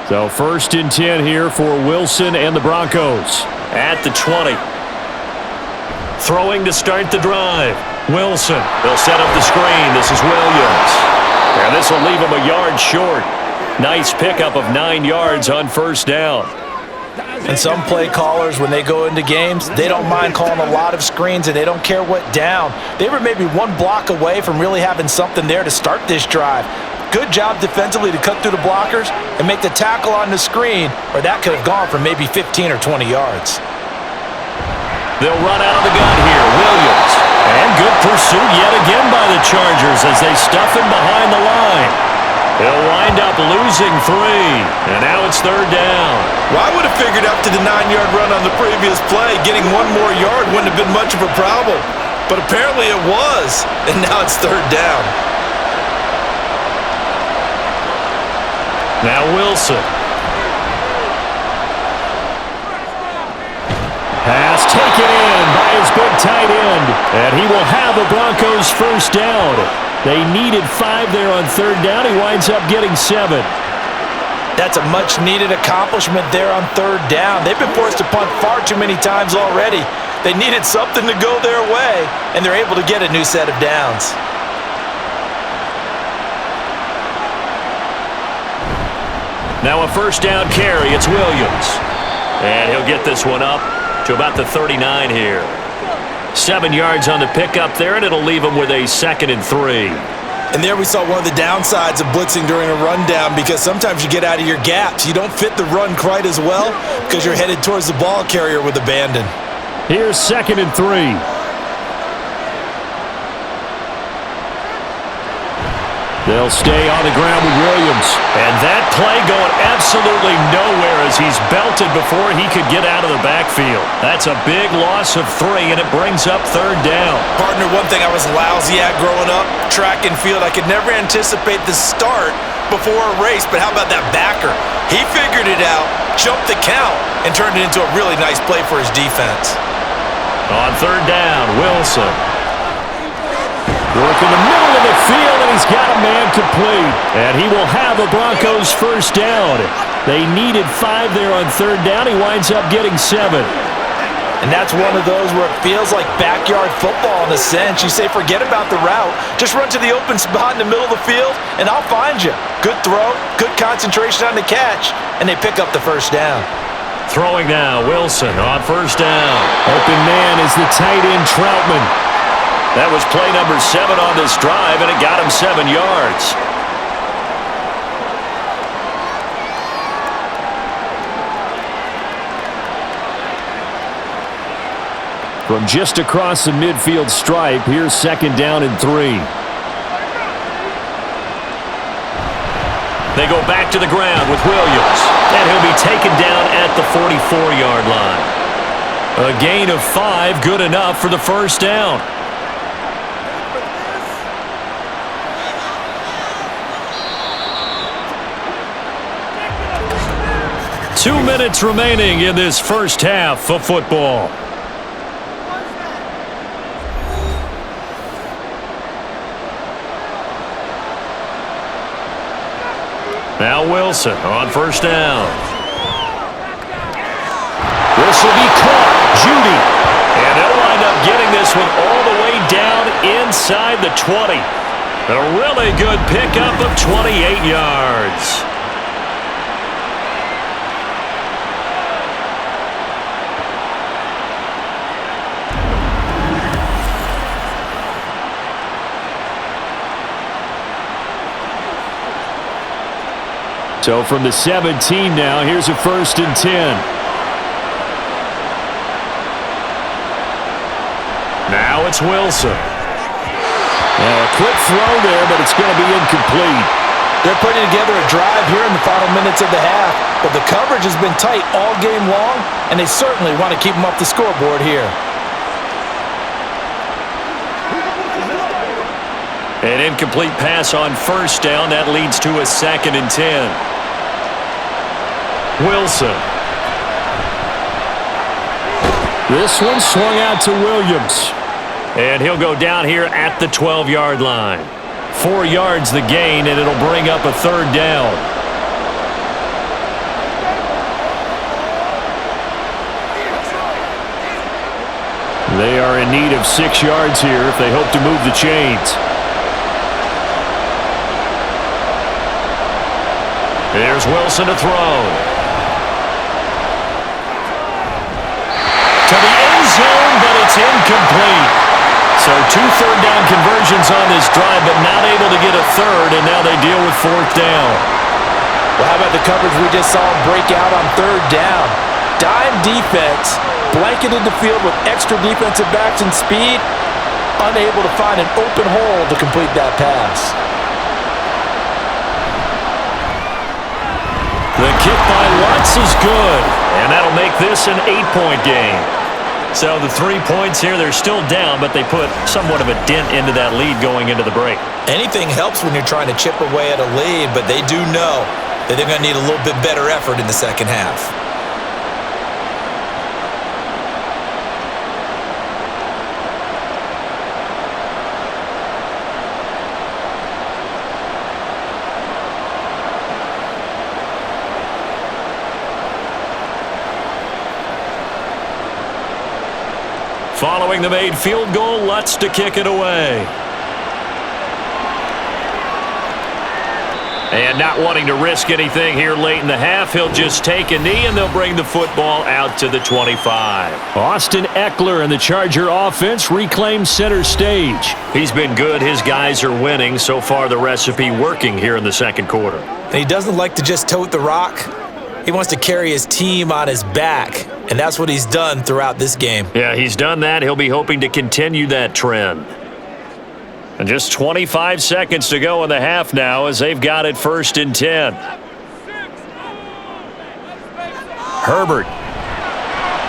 B: So 1st and 10 here for Wilson and the Broncos. At the 20. Throwing to start the drive. Wilson. They'll set up the screen. This is Williams. And this will leave him a yard short. Nice pickup of 9 yards on 1st down.
C: And some play callers, when they go into games, they don't mind calling a lot of screens, and they don't care what down. They were maybe 1 block away from really having something there to start this drive. Good job defensively to cut through the blockers and make the tackle on the screen, or that could have gone for maybe 15 or 20 yards.
B: They'll run out of the gun here. Williams. And good pursuit yet again by the Chargers as they stuff him behind the line. He'll wind up losing 3. And now it's 3rd down.
C: Well, I would have figured after the 9-yard run on the previous play, getting 1 more yard wouldn't have been much of a problem. But apparently it was. And now it's 3rd down.
B: Now Wilson. Pass taken in by his big tight end. And he will have the Broncos 1st down. They needed 5 there on 3rd down. He winds up getting 7.
C: That's a much-needed accomplishment there on 3rd down. They've been forced to punt far too many times already. They needed something to go their way, and they're able to get a new set of downs.
B: Now a 1st down carry. It's Williams. And he'll get this one up to about the 39 here. 7 yards on the pickup there, and it'll leave him with a 2nd and 3.
C: And there we saw one of the downsides of blitzing during a rundown, because sometimes you get out of your gaps. You don't fit the run quite as well because you're headed towards the ball carrier with abandon.
B: Here's 2nd and 3. They'll stay on the ground with Williams. And that play going absolutely nowhere as he's belted before he could get out of the backfield. That's a big loss of 3, and it brings up 3rd down.
D: Partner, one thing I was lousy at growing up, track and field, I could never anticipate the start before a race, but how about that backer? He figured it out, jumped the count, and turned it into a really nice play for his defense.
B: On 3rd down, Wilson. Work in the middle of the field, and he's got a man complete. And he will have the Broncos 1st down. They needed 5 there on 3rd down. He winds up getting 7.
C: And that's one of those where it feels like backyard football in a sense. You say, forget about the route. Just run to the open spot in the middle of the field, and I'll find you. Good throw, good concentration on the catch, and they pick up the 1st down.
B: Throwing now, Wilson on 1st down. Open man is the tight end, Troutman. That was play number 7 on this drive, and it got him 7 yards. From just across the midfield stripe, here's 2nd down and 3. They go back to the ground with Williams, and he'll be taken down at the 44-yard line. A gain of 5, good enough for the 1st down. Two minutes remaining in this first half of football. Now Wilson on 1st down. This will be caught. Judy. And they'll wind up getting this one all the way down inside the 20. A really good pickup of 28 yards. So from the 17 now, here's a 1st and 10. Now it's Wilson. Now a quick throw there, but it's going to be incomplete.
C: They're putting together a drive here in the final minutes of the half, but the coverage has been tight all game long, and they certainly want to keep them off the scoreboard here.
B: An incomplete pass on 1st down. That leads to a 2nd and 10. Wilson. This one swung out to Williams. And he'll go down here at the 12-yard line. 4 yards the gain, and it'll bring up a 3rd down. They are in need of 6 yards here if they hope to move the chains. There's Wilson to throw. To the end zone, but it's incomplete. So 2 third-down conversions on this drive, but not able to get a 3rd, and now they deal with 4th down.
C: Well, how about the coverage we just saw break out on 3rd down? Dime defense, blanketed the field with extra defensive backs and speed, unable to find an open hole to complete that pass.
B: The kick by Lutz is good, and that'll make this an 8-point game. So the 3 points here, they're still down, but they put somewhat of a dent into that lead going into the break.
D: Anything helps when you're trying to chip away at a lead, but they do know that they're going to need a little bit better effort in the second half.
B: Following the made field goal, Lutz to kick it away. And not wanting to risk anything here late in the half, he'll just take a knee and they'll bring the football out to the 25. Austin Eckler and the Charger offense reclaim center stage. He's been good. His guys are winning. So far, the recipe working here in the second quarter.
D: And he doesn't like to just tote the rock. He wants to carry his team on his back, and that's what he's done throughout this game.
B: Yeah, he's done that. He'll be hoping to continue that trend. And just 25 seconds to go in the half now as they've got it 1st and 10. Herbert.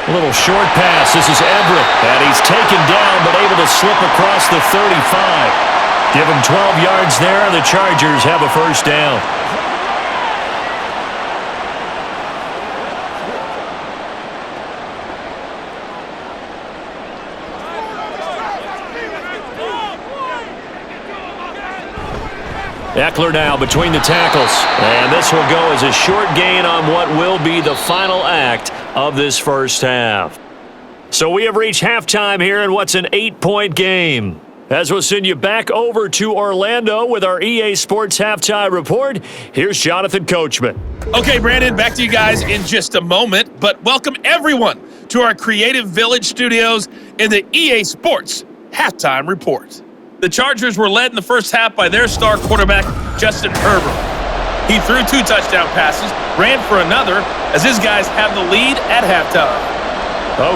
B: A little short pass. This is Everett. And he's taken down but able to slip across the 35. Give him 12 yards there, and the Chargers have a 1st down. Eckler now between the tackles. And this will go as a short gain on what will be the final act of this 1st half. So we have reached halftime here in what's an 8-point game. As we'll send you back over to Orlando with our EA Sports Halftime Report, here's Jonathan Coachman.
E: Okay, Brandon, back to you guys in just a moment, but welcome everyone to our Creative Village studios in the EA Sports Halftime Report. The Chargers were led in the 1st half by their star quarterback, Justin Herbert. He threw 2 touchdown passes, ran for another, as his guys have the lead at halftime.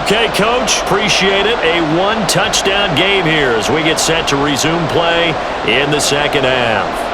B: Okay, Coach, appreciate it. A 1-touchdown game here as we get set to resume play in the 2nd half.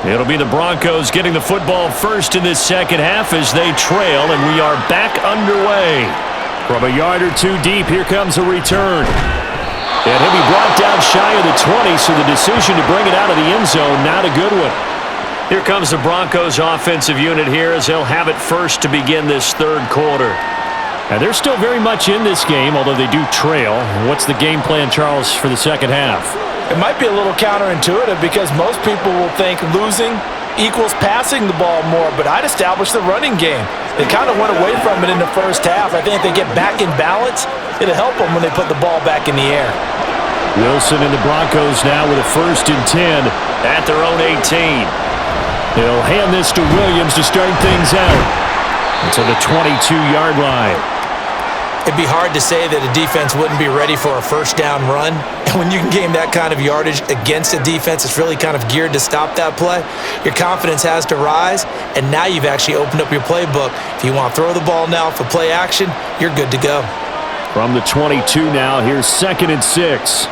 B: It'll be the Broncos getting the football first in this 2nd half as they trail, and we are back underway. From a yard or 2 deep, here comes a return. And he'll be brought down shy of the 20, so the decision to bring it out of the end zone, not a good one. Here comes the Broncos offensive unit here as they'll have it first to begin this 3rd quarter. And they're still very much in this game, although they do trail. What's the game plan, Charles, for the 2nd half?
C: It might be a little counterintuitive because most people will think losing equals passing the ball more, but I'd establish the running game. They kind of went away from it in the 1st half. I think if they get back in balance, it'll help them when they put the ball back in the air.
B: Wilson and the Broncos now with a 1st and 10 at their own 18. They'll hand this to Williams to start things out to the 22-yard line.
C: It'd be hard to say that a defense wouldn't be ready for a 1st down run. And when you can gain that kind of yardage against a defense, it's really kind of geared to stop that play. Your confidence has to rise, and now you've actually opened up your playbook. If you want to throw the ball now for play action, you're good to go.
B: From the 22 now, here's 2nd and 6.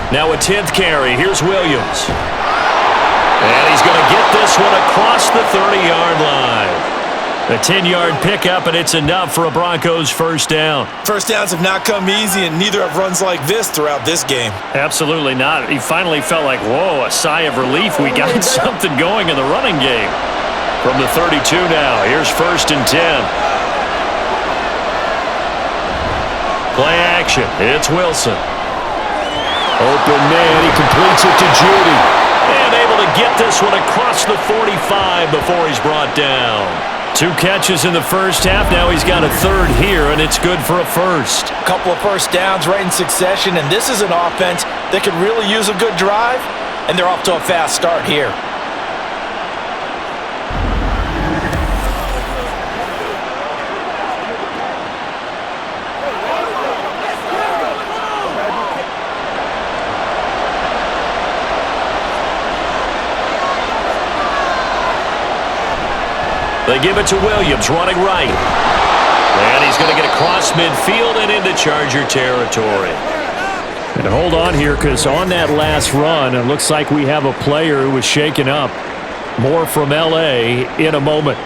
B: Now a 10th carry. Here's Williams. And he's going to get this one across the 30-yard line. A 10-yard pickup, and it's enough for a Broncos 1st down.
C: 1st downs have not come easy, and neither have runs like this throughout this game.
B: Absolutely not. He finally felt like, whoa, a sigh of relief. We got something going in the running game. From the 32 now, here's 1st and 10. Play action. It's Wilson. Open man. He completes it to Judy. And able to get this one across the 45 before he's brought down. 2 catches in the 1st half. Now he's got a 3rd here, and it's good for a 1st.
C: A couple of 1st downs right in succession, and this is an offense that could really use a good drive, and they're off to a fast start here.
B: They give it to Williams, running right. And he's going to get across midfield and into Charger territory. And hold on here, because on that last run, it looks like we have a player who was shaken up. More from L.A. in a moment.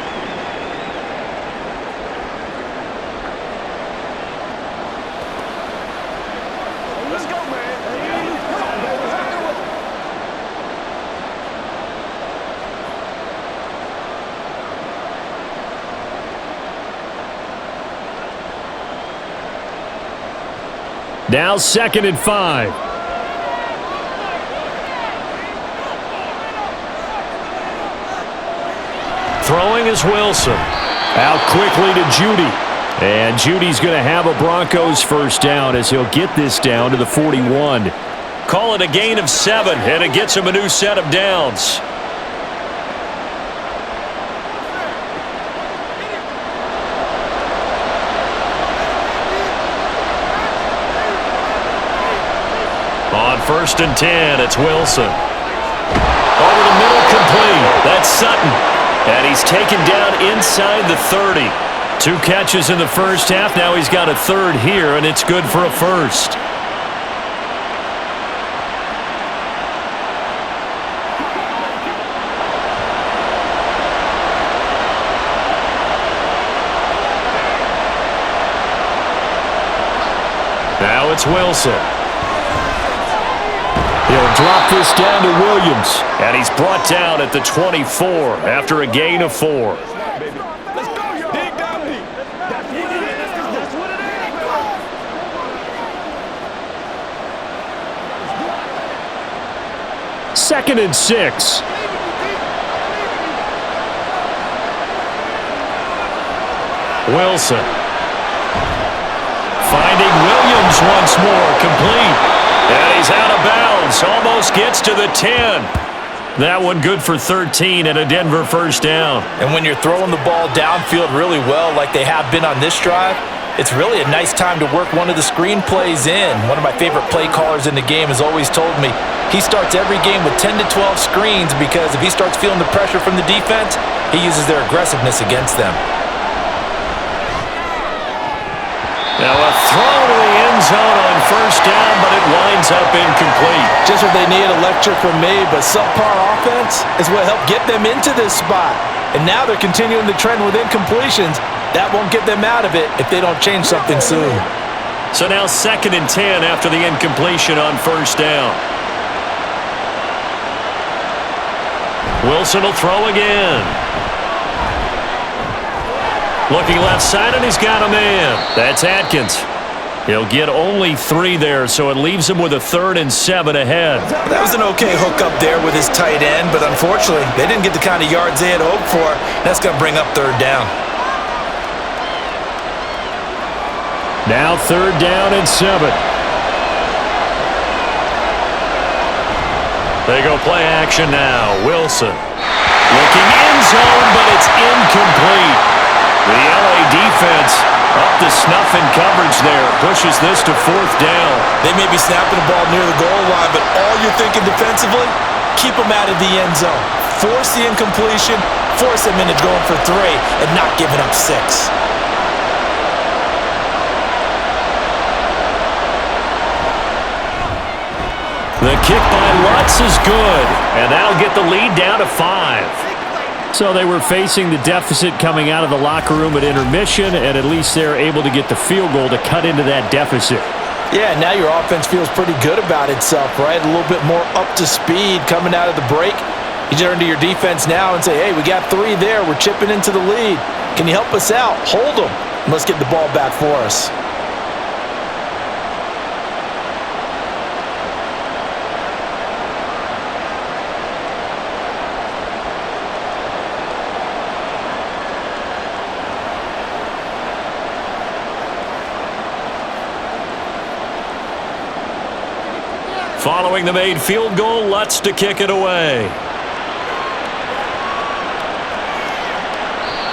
B: Now 2nd and 5. Throwing is Wilson. Out quickly to Judy. And Judy's going to have a Broncos 1st down as he'll get this down to the 41. call it a gain of 7, and it gets him a new set of downs. On 1st and 10, it's Wilson. Over the middle, complete. That's Sutton. And he's taken down inside the 30. 2 catches in the first half. Now he's got a 3rd here, and it's good for a 1st. Now it's Wilson. He'll drop this down to Williams. And he's brought down at the 24 after a gain of 4. Second and 6. Wilson. Finding Williams once more, complete. And he's out of bounds, almost gets to the 10. That one good for 13 and a Denver 1st down.
C: And when you're throwing the ball downfield really well like they have been on this drive, it's really a nice time to work one of the screen plays in. One of my favorite play callers in the game has always told me he starts every game with 10 to 12 screens because if he starts feeling the pressure from the defense, he uses their aggressiveness against them.
B: Now a throw to the end zone on 1st down, but it winds up incomplete.
C: Just what they need, a lecture from me, but subpar offense is what helped get them into this spot. And now they're continuing the trend with incompletions. That won't get them out of it if they don't change something soon.
B: So now 2nd and 10 after the incompletion on 1st down. Wilson will throw again. Looking left side, and he's got a man. That's Atkins. He'll get only 3 there, so it leaves him with a 3rd and 7 ahead.
C: That was an okay hook up there with his tight end, but unfortunately, they didn't get the kind of yards they had hoped for. That's going to bring up 3rd down.
B: Now 3rd down and 7. They go play action now. Wilson. Looking end zone, but it's incomplete. The LA defense up to snuff in coverage there. Pushes this to 4th down.
C: They may be snapping the ball near the goal line, but all you're thinking defensively, keep them out of the end zone. Force the incompletion, force them into going for 3, and not giving up 6.
B: The kick by Lutz is good, and that'll get the lead down to 5. So they were facing the deficit coming out of the locker room at intermission, and at least they're able to get the field goal to cut into that deficit.
C: Yeah, now your offense feels pretty good about itself, right? A little bit more up to speed coming out of the break. You turn to your defense now and say, hey, we got 3 there. We're chipping into the lead. Can you help us out? Hold them. Let's get the ball back for us.
B: Following the made field goal, Lutz to kick it away.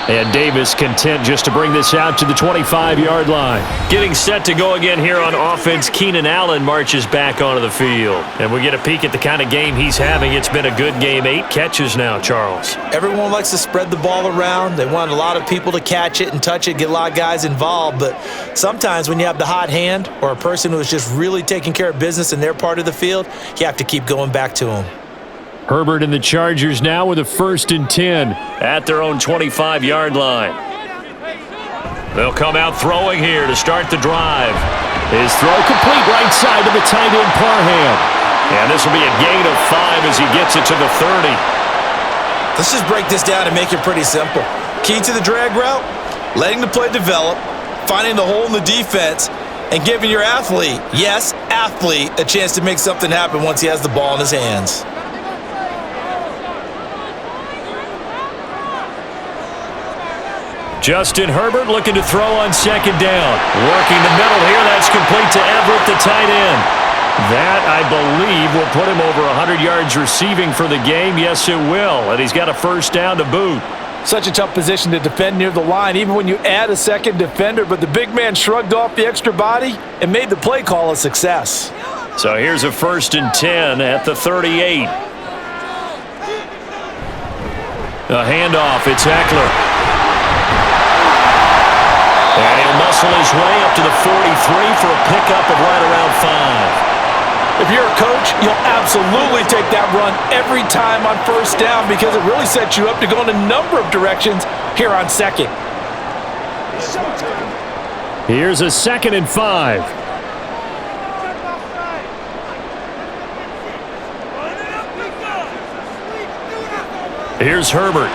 B: And Davis content just to bring this out to the 25-yard line. Getting set to go again here on offense, Keenan Allen marches back onto the field. And we get a peek at the kind of game he's having. It's been a good game. 8 catches now, Charles.
C: Everyone likes to spread the ball around. They want a lot of people to catch it and touch it, get a lot of guys involved. But sometimes when you have the hot hand or a person who is just really taking care of business in their part of the field, you have to keep going back to them.
B: Herbert and the Chargers now with a 1st and 10 at their own 25-yard line. They'll come out throwing here to start the drive. His throw complete right side to the tight end Parham. And this will be a gain of 5 as he gets it to the 30.
C: Let's just break this down and make it pretty simple. Key to the drag route, letting the play develop, finding the hole in the defense, and giving your athlete, yes, athlete, a chance to make something happen once he has the ball in his hands.
B: Justin Herbert looking to throw on 2nd down. Working the middle here. That's complete to Everett, the tight end. That, I believe, will put him over 100 yards receiving for the game. Yes, it will. And he's got a first down to boot.
C: Such a tough position to defend near the line, even when you add a second defender. But the big man shrugged off the extra body and made the play call a success.
B: So here's a 1st and 10 at the 38. A handoff. It's Eckler. And he'll muscle his way up to the 43 for a pickup of right around 5.
C: If you're a coach, you'll absolutely take that run every time on first down because it really sets you up to go in a number of directions here on second.
B: Here's a 2nd and 5. Here's Herbert.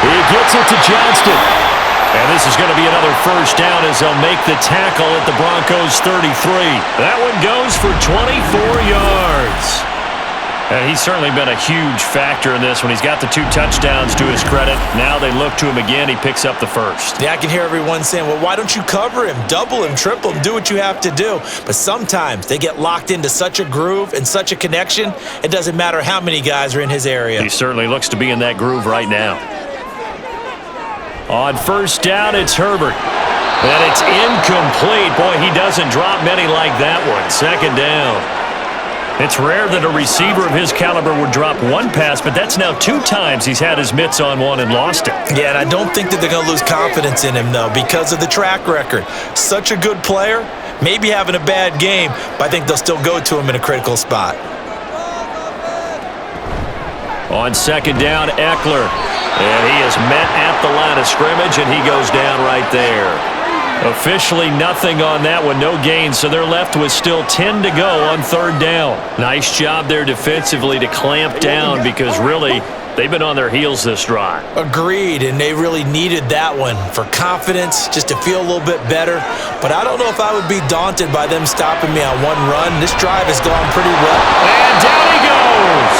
B: He gets it to Johnston. And this is going to be another first down as they'll make the tackle at the Broncos' 33. That one goes for 24 yards. And he's certainly been a huge factor in this when he's got the 2 touchdowns to his credit. Now they look to him again. He picks up the first.
D: Yeah, I can hear everyone saying, well, why don't you cover him, double him, triple him, do what you have to do. But sometimes they get locked into such a groove and such a connection, it doesn't matter how many guys are in his area.
B: He certainly looks to be in that groove right now. On first down, it's Herbert. And it's incomplete. Boy, he doesn't drop many like that one. 2nd down. It's rare that a receiver of his caliber would drop one pass, but that's now 2 times he's had his mitts on one and lost it.
D: Yeah, and I don't think that they're going to lose confidence in him, though, because of the track record. Such a good player, maybe having a bad game, but I think they'll still go to him in a critical spot.
B: On 2nd down, Eckler. And he is met at the line of scrimmage, and he goes down right there. Officially nothing on that one, no gain, so they're left with still 10 to go on 3rd down. Nice job there defensively to clamp down because really they've been on their heels this drive.
D: Agreed, and they really needed that one for confidence, just to feel a little bit better. But I don't know if I would be daunted by them stopping me on one run. This drive has gone pretty well.
B: And down he goes.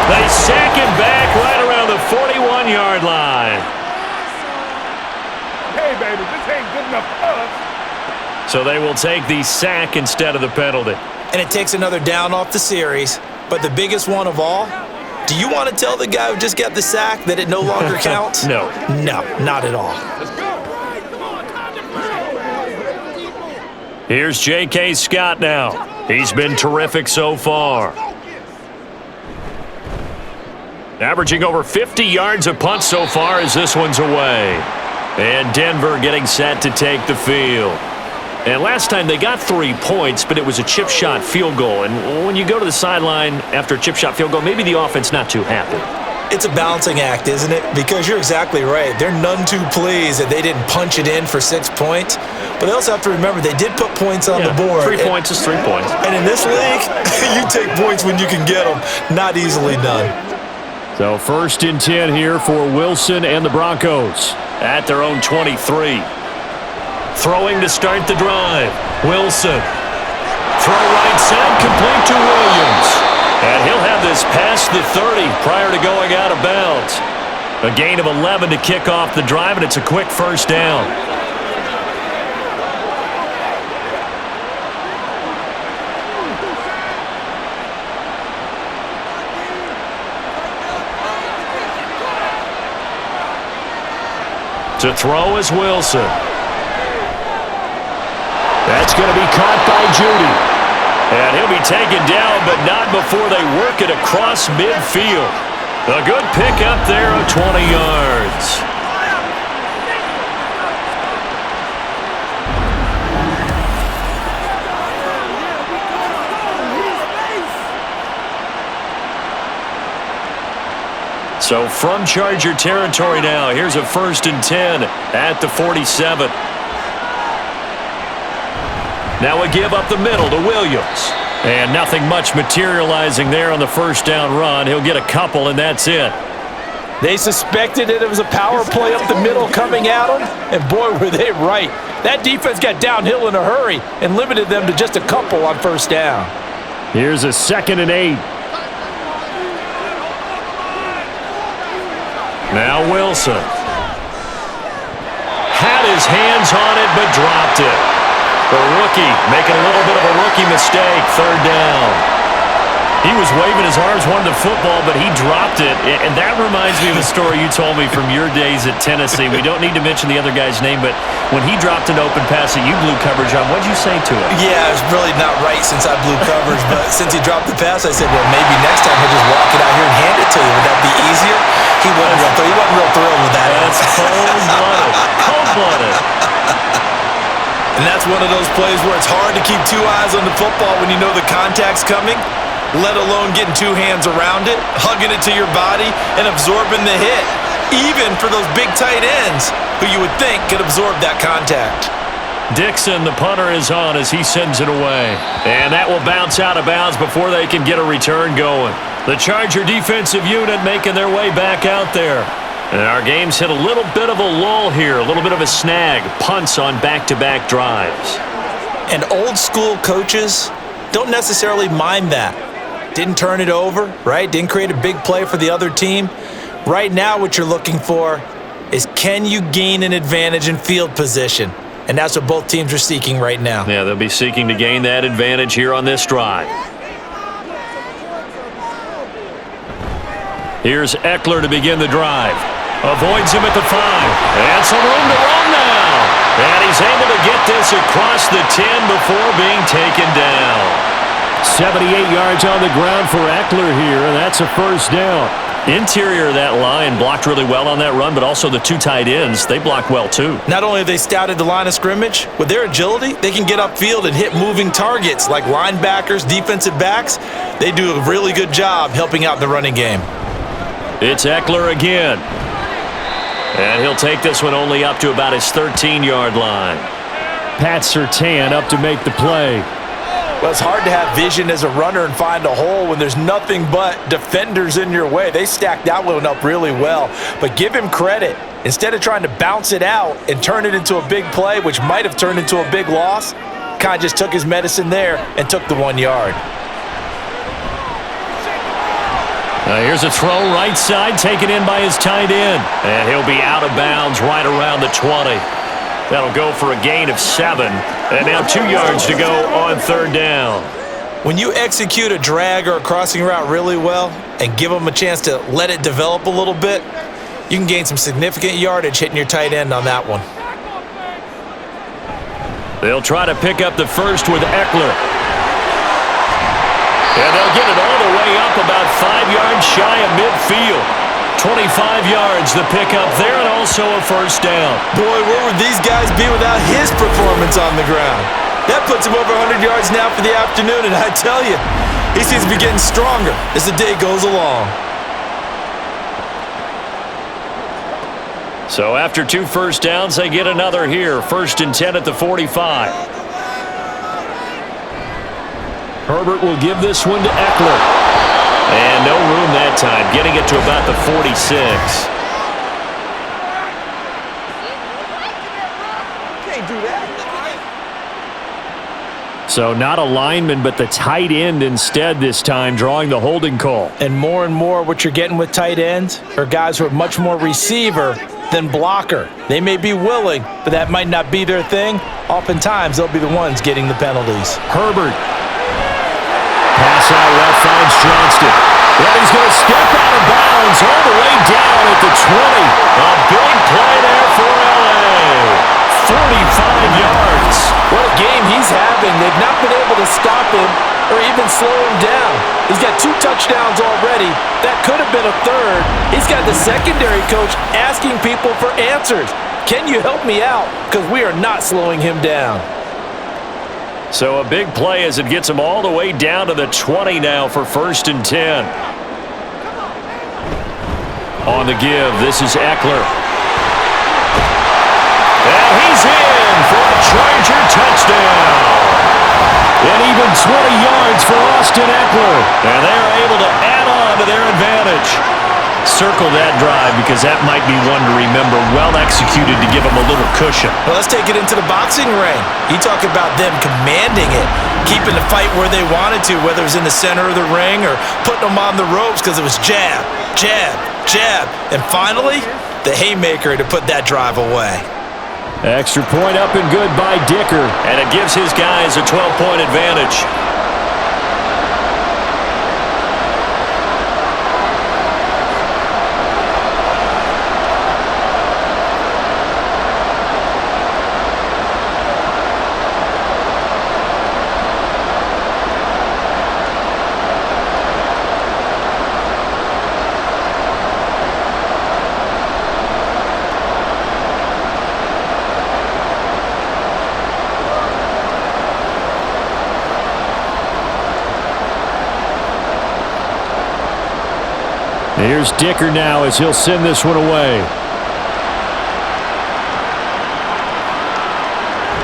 B: They sack him back right around the 41-yard line.
F: Hey, baby, this ain't good enough for us.
B: So they will take the sack instead of the penalty.
D: And it takes another down off the series. But the biggest one of all, do you want to tell the guy who just got the sack that it no longer counts?
B: No.
D: No, not at all.
B: Here's J.K. Scott now. He's been terrific so far. Averaging over 50 yards a punt so far as this one's away. And Denver getting set to take the field. And last time they got 3 points, but it was a chip shot field goal. And when you go to the sideline after a chip shot field goal, maybe the offense not too happy.
D: It's a balancing act, isn't it? Because you're exactly right. They're none too pleased that they didn't punch it in for 6 points. But they also have to remember they did put points on the board.
B: 3 points is 3 points.
D: And in this league, you take points when you can get them. Not easily done.
B: So 1st and 10 here for Wilson and the Broncos at their own 23. Throwing to start the drive. Wilson. Throw right side, complete to Williams. And he'll have this past the 30 prior to going out of bounds. A gain of 11 to kick off the drive, and it's a quick first down. To throw is Wilson. That's going to be caught by Judy. And he'll be taken down, but not before they work it across midfield. A good pickup there of 20 yards. So from Charger territory now, here's a 1st and 10 at the 47. Now a give up the middle to Williams. And nothing much materializing there on the first down run. He'll get a couple, and that's it.
C: They suspected it was a power play up the middle coming at them, and boy, were they right. That defense got downhill in a hurry and limited them to just a couple on first down.
B: Here's a 2nd and 8. Now Wilson. Had his hands on it, but dropped it. The rookie making a little bit of a rookie mistake. Third down. He was waving his arms, wanted the football, but he dropped it. And that reminds me of a story you told me from your days at Tennessee. We don't need to mention the other guy's name, but when he dropped an open pass that you blew coverage on, what'd you say to him?
D: Yeah, it's really not right since I blew coverage, but since he dropped the pass, I said, well, maybe next time he'll just walk it out here and hand it to you. Would that be easier? He wasn't real thrilled with that.
B: That's cold-blooded. Cold-blooded.
D: And that's one of those plays where it's hard to keep two eyes on the football when you know the contact's coming, let alone getting two hands around it, hugging it to your body, and absorbing the hit, even for those big tight ends who you would think could absorb that contact.
B: Dixon, the punter, is on as he sends it away. And that will bounce out of bounds before they can get a return going. The Charger defensive unit making their way back out there. And our game's hit a little bit of a lull here, a little bit of a snag. Punts on back-to-back drives.
D: And old-school coaches don't necessarily mind that. Didn't turn it over, right? Didn't create a big play for the other team. Right now what you're looking for is, can you gain an advantage in field position? And that's what both teams are seeking right now.
B: Yeah, they'll be seeking to gain that advantage here on this drive. Here's Eckler to begin the drive. Avoids him at the 5. And some room to run now. And he's able to get this across the 10 before being taken down. 78 yards on the ground for Eckler here, and that's a first down. Interior of that line blocked really well on that run, but also the two tight ends, they blocked well too.
D: Not only have they scouted the line of scrimmage, with their agility, they can get upfield and hit moving targets like linebackers, defensive backs. They do a really good job helping out in the running game.
B: It's Eckler again. And he'll take this one only up to about his 13-yard line. Pat Surtain up to make the play.
C: Well, it's hard to have vision as a runner and find a hole when there's nothing but defenders in your way. They stacked that one up really well. But give him credit. Instead of trying to bounce it out and turn it into a big play, which might have turned into a big loss, kind of just took his medicine there and took the 1 yard.
B: Here's a throw right side, taken in by his tight end. And he'll be out of bounds right around the 20. That'll go for a gain of 7. And now 2 yards to go on third down.
D: When you execute a drag or a crossing route really well and give them a chance to let it develop a little bit, you can gain some significant yardage hitting your tight end on that one.
B: They'll try to pick up the first with Eckler. And they'll get it all the way up about 5 yards shy of midfield. 25 yards the pickup there, and also a first down.
D: Boy, where would these guys be without his performance on the ground? That puts him over 100 yards now for the afternoon, and I tell you, he seems to be getting stronger as the day goes along.
B: So after 2 first downs, they get another here. 1st and 10 at the 45. Herbert will give this one to Eckler. And no room that time, getting it to about the 46.
F: Can't do that.
B: So not a lineman, but the tight end instead this time, drawing the holding call.
C: And more what you're getting with tight ends are guys who are much more receiver than blocker. They may be willing, but that might not be their thing. Oftentimes, they'll be the ones getting the penalties.
B: Herbert. Pass out left finds Johnston. And he's going to step out of bounds all the way down at the 20. A big play there for L.A. 45 yards.
C: What a game he's having. They've not been able to stop him or even slow him down. He's got 2 touchdowns already. That could have been a third. He's got the secondary coach asking people for answers. Can you help me out? Because we are not slowing him down.
B: So a big play as it gets him all the way down to the 20 now for 1st and 10. On the give, this is Eckler. And he's in for a Charger touchdown. And even 20 yards for Austin Eckler. And they are able to add on to their advantage. Circle that drive because that might be one to remember. Well executed to give them a little cushion.
D: Well, let's take it into the boxing ring. You talk about them commanding it, keeping the fight where they wanted to, whether it was in the center of the ring or putting them on the ropes because it was jab, jab, jab. And finally, the haymaker to put that drive away.
B: Extra point up and good by Dicker. And it gives his guys a 12-point advantage. Here's Dicker now as he'll send this one away.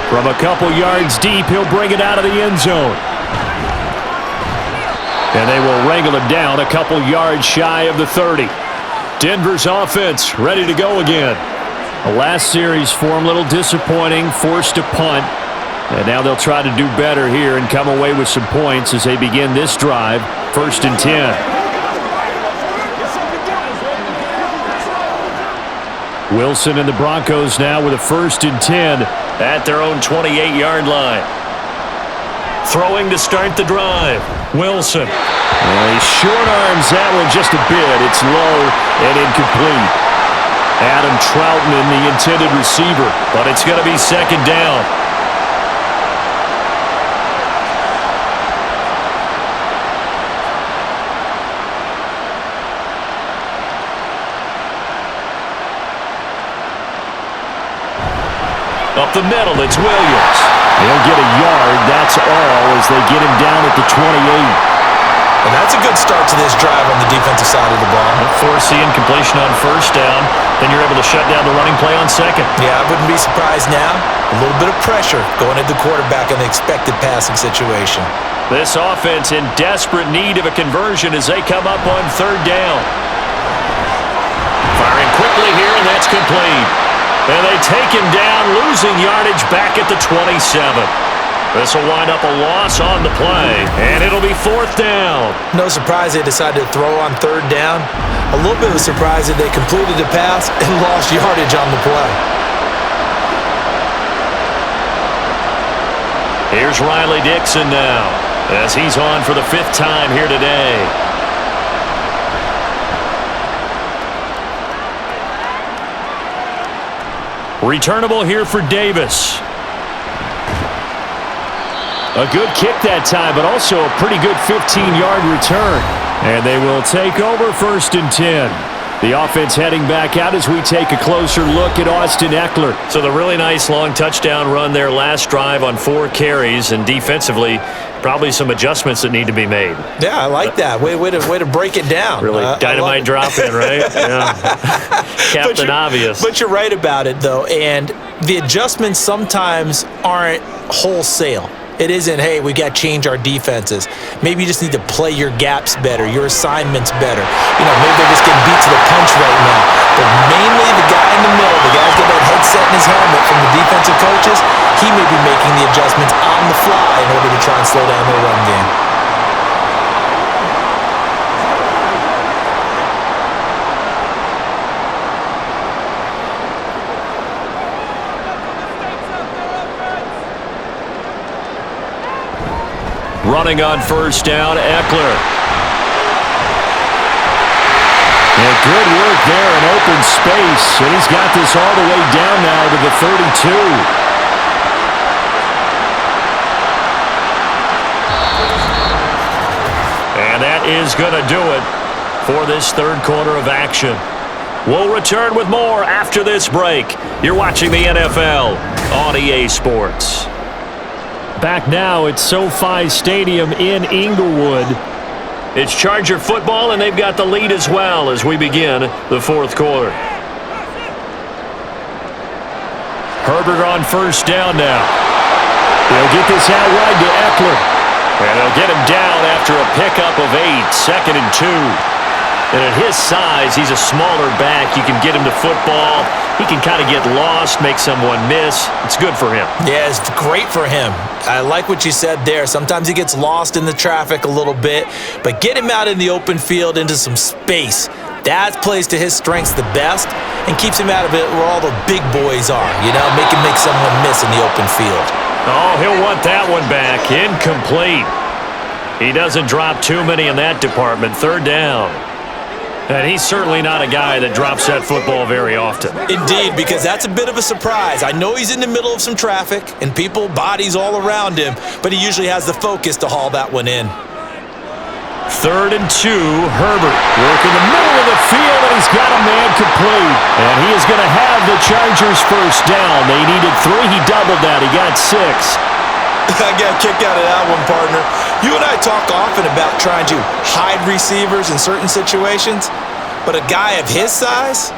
B: From a couple yards deep, he'll bring it out of the end zone. And they will wrangle him down a couple yards shy of the 30. Denver's offense ready to go again. The last series for him, a little disappointing, forced a punt. And now they'll try to do better here and come away with some points as they begin this drive, 1st and 10. Wilson and the Broncos now with a 1st and 10 at their own 28-yard line. Throwing to start the drive. Wilson. And he short arms that one just a bit. It's low and incomplete. Adam Troutman, the intended receiver, but it's going to be 2nd down. Up the middle, it's Williams. He'll get a yard, that's all, as they get him down at the 28.
D: And that's a good start to this drive on the defensive side of the ball.
B: Force the incompletion on 1st down, then you're able to shut down the running play on 2nd.
D: Yeah, I wouldn't be surprised now. A little bit of pressure going at the quarterback in the expected passing situation.
B: This offense in desperate need of a conversion as they come up on 3rd down. Firing quickly here, and that's complete. And they take him down, losing yardage back at the 27. This will wind up a loss on the play, and it'll be 4th down.
D: No surprise they decided to throw on 3rd down. A little bit of a surprise that they completed the pass and lost yardage on the play.
B: Here's Riley Dixon now, as he's on for the 5th time here today. Returnable here for Davis. A good kick that time, but also a pretty good 15-yard return. And they will take over 1st and 10. The offense heading back out as we take a closer look at Austin Eckler. So the really nice long touchdown run there last drive on 4 carries, and defensively, probably some adjustments that need to be made.
D: Yeah, I like that. Way to break it down.
B: Really dynamite drop in, right? Yeah. Captain Obvious.
D: But you're right about it, though, and the adjustments sometimes aren't wholesale. It isn't, hey, we got to change our defenses. Maybe you just need to play your gaps better, your assignments better. Maybe they're just getting beat to the punch right now. But mainly the guy in the middle, the guy's got that headset in his helmet from the defensive coaches, he may be making the adjustments on the fly in order to try and slow down their run game.
B: Running on 1st down, Eckler. And good work there in open space. And he's got this all the way down now to the 32. And that is going to do it for this 3rd quarter of action. We'll return with more after this break. You're watching the NFL on EA Sports. Back now at SoFi Stadium in Inglewood. It's Charger football, and they've got the lead as well as we begin the 4th quarter. Herbert on 1st down now. They'll get this out wide to Eckler. And they'll get him down after a pickup of 8, 2nd and 2. And at his size, he's a smaller back. You can get him to football. He can kind of get lost, make someone miss. It's good for him.
D: Yeah, it's great for him. I like what you said there. Sometimes he gets lost in the traffic a little bit, but get him out in the open field into some space.
C: That plays to his strengths the best and keeps him out of it where all the big boys are, make him make someone miss in the open field.
B: Oh, he'll want that one back. Incomplete. He doesn't drop too many in that department. Third down. And he's certainly not a guy that drops that football very often.
C: Indeed, because that's a bit of a surprise. I know he's in the middle of some traffic and bodies all around him, but he usually has the focus to haul that one in.
B: 3rd and 2, Herbert working the middle of the field, and he's got a man complete. And he is going to have the Chargers first down. They needed 3. He doubled that. He got 6.
C: I got a kick out of that one, partner. You and I talk often about trying to hide receivers in certain situations, but a guy of his size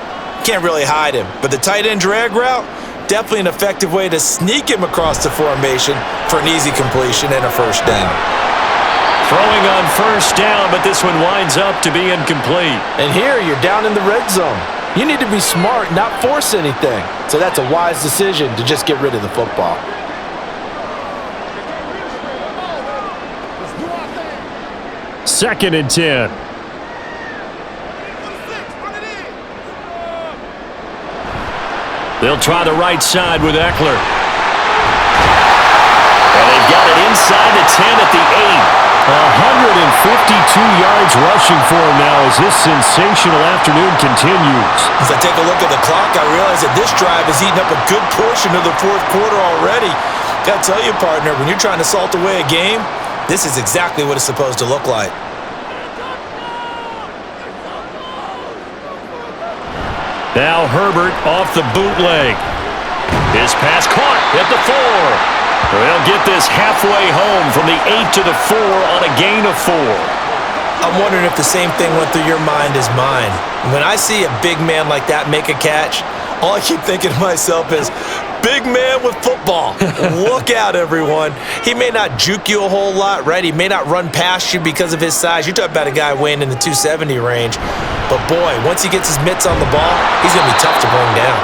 C: can't really hide him. But the tight end drag route, definitely an effective way to sneak him across the formation for an easy completion and a first down.
B: Throwing on first down, but this one winds up to be incomplete.
C: And here, you're down in the red zone. You need to be smart, not force anything. So that's a wise decision to just get rid of the football.
B: Second and 10. They'll try the right side with Eckler. And they've got it inside the 10 at the 8. 152 yards rushing for him now as this sensational afternoon continues.
C: As I take a look at the clock, I realize that this drive has eaten up a good portion of the fourth quarter already. Gotta tell you, partner, when you're trying to salt away a game, this is exactly what it's supposed to look like.
B: Now Herbert off the bootleg. His pass caught at the 4. They'll get this halfway home from the 8 to the 4 on a gain of 4.
C: I'm wondering if the same thing went through your mind as mine. When I see a big man like that make a catch, all I keep thinking to myself is, big man with football. Look out, everyone. He may not juke you a whole lot, right? He may not run past you because of his size. You're talking about a guy weighing in the 270 range. But boy, once he gets his mitts on the ball, he's going to be tough to bring down.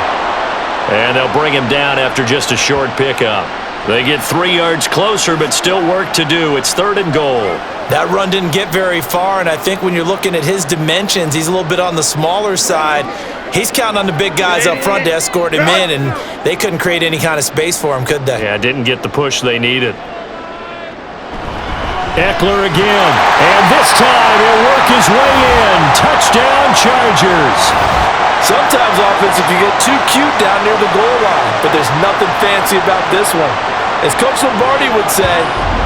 B: And they'll bring him down after just a short pickup. They get 3 yards closer, but still work to do. It's 3rd and goal.
C: That run didn't get very far, and I think when you're looking at his dimensions, he's a little bit on the smaller side. He's counting on the big guys up front to escort him in, and they couldn't create any kind of space for him, could they?
B: Yeah, didn't get the push they needed. Eckler again, and this time he'll work his way in. Touchdown, Chargers.
C: Sometimes offense, if you get too cute down near the goal line, but there's nothing fancy about this one. As Coach Lombardi would say,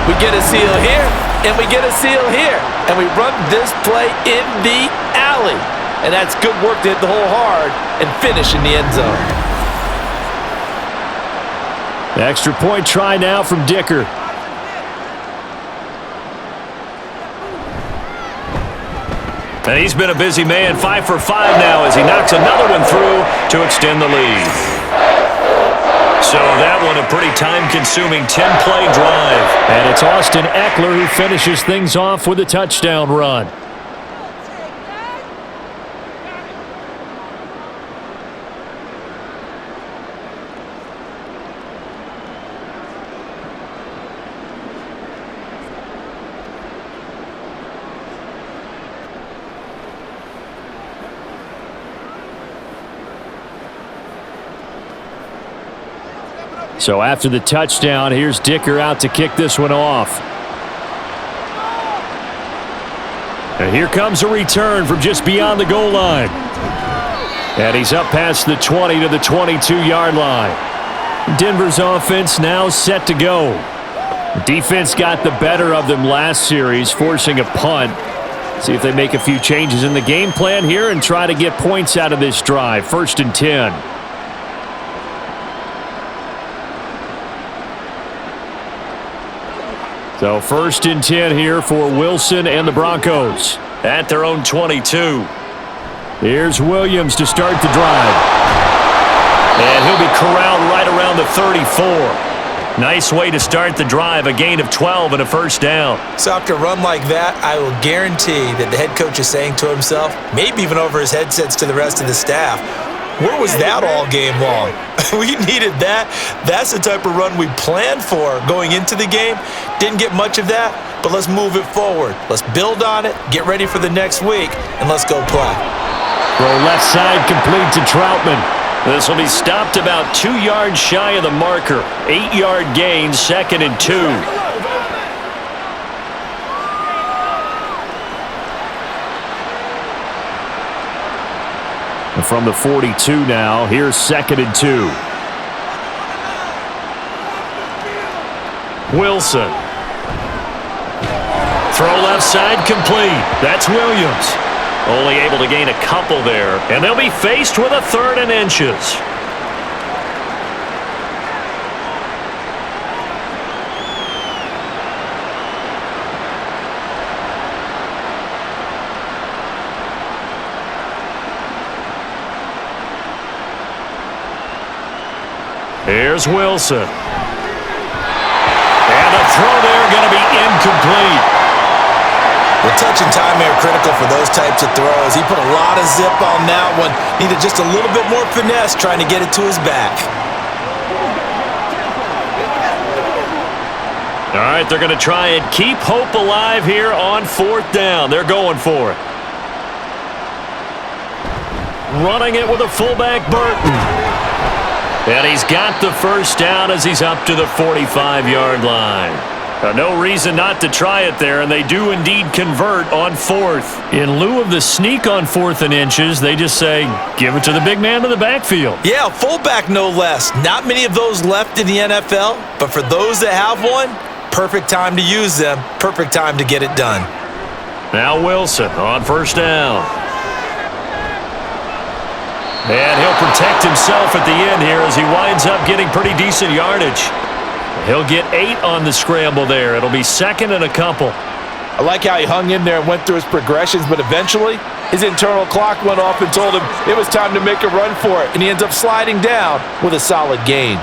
C: we get a seal here, and we get a seal here, and we run this play in the alley. And that's good work to hit the hole hard and finish in the end zone.
B: Extra point try now from Dicker. And he's been a busy man, 5 for 5 now as he knocks another one through to extend the lead. So that one a pretty time-consuming 10-play drive. And it's Austin Eckler who finishes things off with a touchdown run. So after the touchdown, here's Dicker out to kick this one off. And here comes a return from just beyond the goal line. And he's up past the 20 to the 22-yard line. Denver's offense now set to go. Defense got the better of them last series, forcing a punt. See if they make a few changes in the game plan here and try to get points out of this drive. 1st and 10. So 1st and 10 here for Wilson and the Broncos at their own 22. Here's Williams to start the drive. And he'll be corralled right around the 34. Nice way to start the drive, a gain of 12 and a first down.
C: So after a run like that, I will guarantee that the head coach is saying to himself, maybe even over his headsets to the rest of the staff, where was that all game long? We needed that. That's the type of run we planned for going into the game. Didn't get much of that, but let's move it forward. Let's build on it, get ready for the next week, and let's go play.
B: Throw left side complete to Troutman. This will be stopped about 2 yards shy of the marker. 8-yard gain, 2nd and 2. And from the 42 now, here's 2nd and 2. Wilson. Throw left side complete. That's Williams. Only able to gain a couple there. And they'll be faced with a 3rd and inches. Here's Wilson. And a throw there going to be incomplete.
D: Well, touch and time are critical for those types of throws. He put a lot of zip on that one. Needed just a little bit more finesse trying to get it to his back.
B: All right, they're going to try and keep hope alive here on 4th down. They're going for it. Running it with a fullback, Burton. And he's got the first down as he's up to the 45-yard line. No reason not to try it there, and they do indeed convert on 4th. In lieu of the sneak on 4th and inches, they just say, give it to the big man in the backfield.
D: Yeah, fullback no less. Not many of those left in the NFL, but for those that have one, perfect time to use them, perfect time to get it done.
B: Now Wilson on 1st down. And he'll protect himself at the end here as he winds up getting pretty decent yardage. He'll get 8 on the scramble there. It'll be 2nd and a couple.
C: I like how he hung in there and went through his progressions, but eventually his internal clock went off and told him it was time to make a run for it, and he ends up sliding down with a solid gain.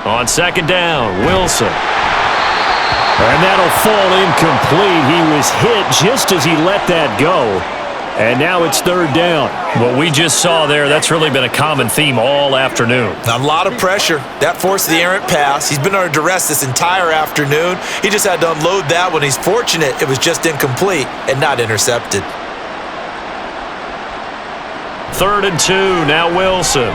B: On 2nd down, Wilson. And that'll fall incomplete. He was hit just as he let that go. And now it's 3rd down. What we just saw there, that's really been a common theme all afternoon.
D: A lot of pressure. That forced the errant pass. He's been under duress this entire afternoon. He just had to unload that one. He's fortunate it was just incomplete and not intercepted.
B: 3rd and 2, now Wilson.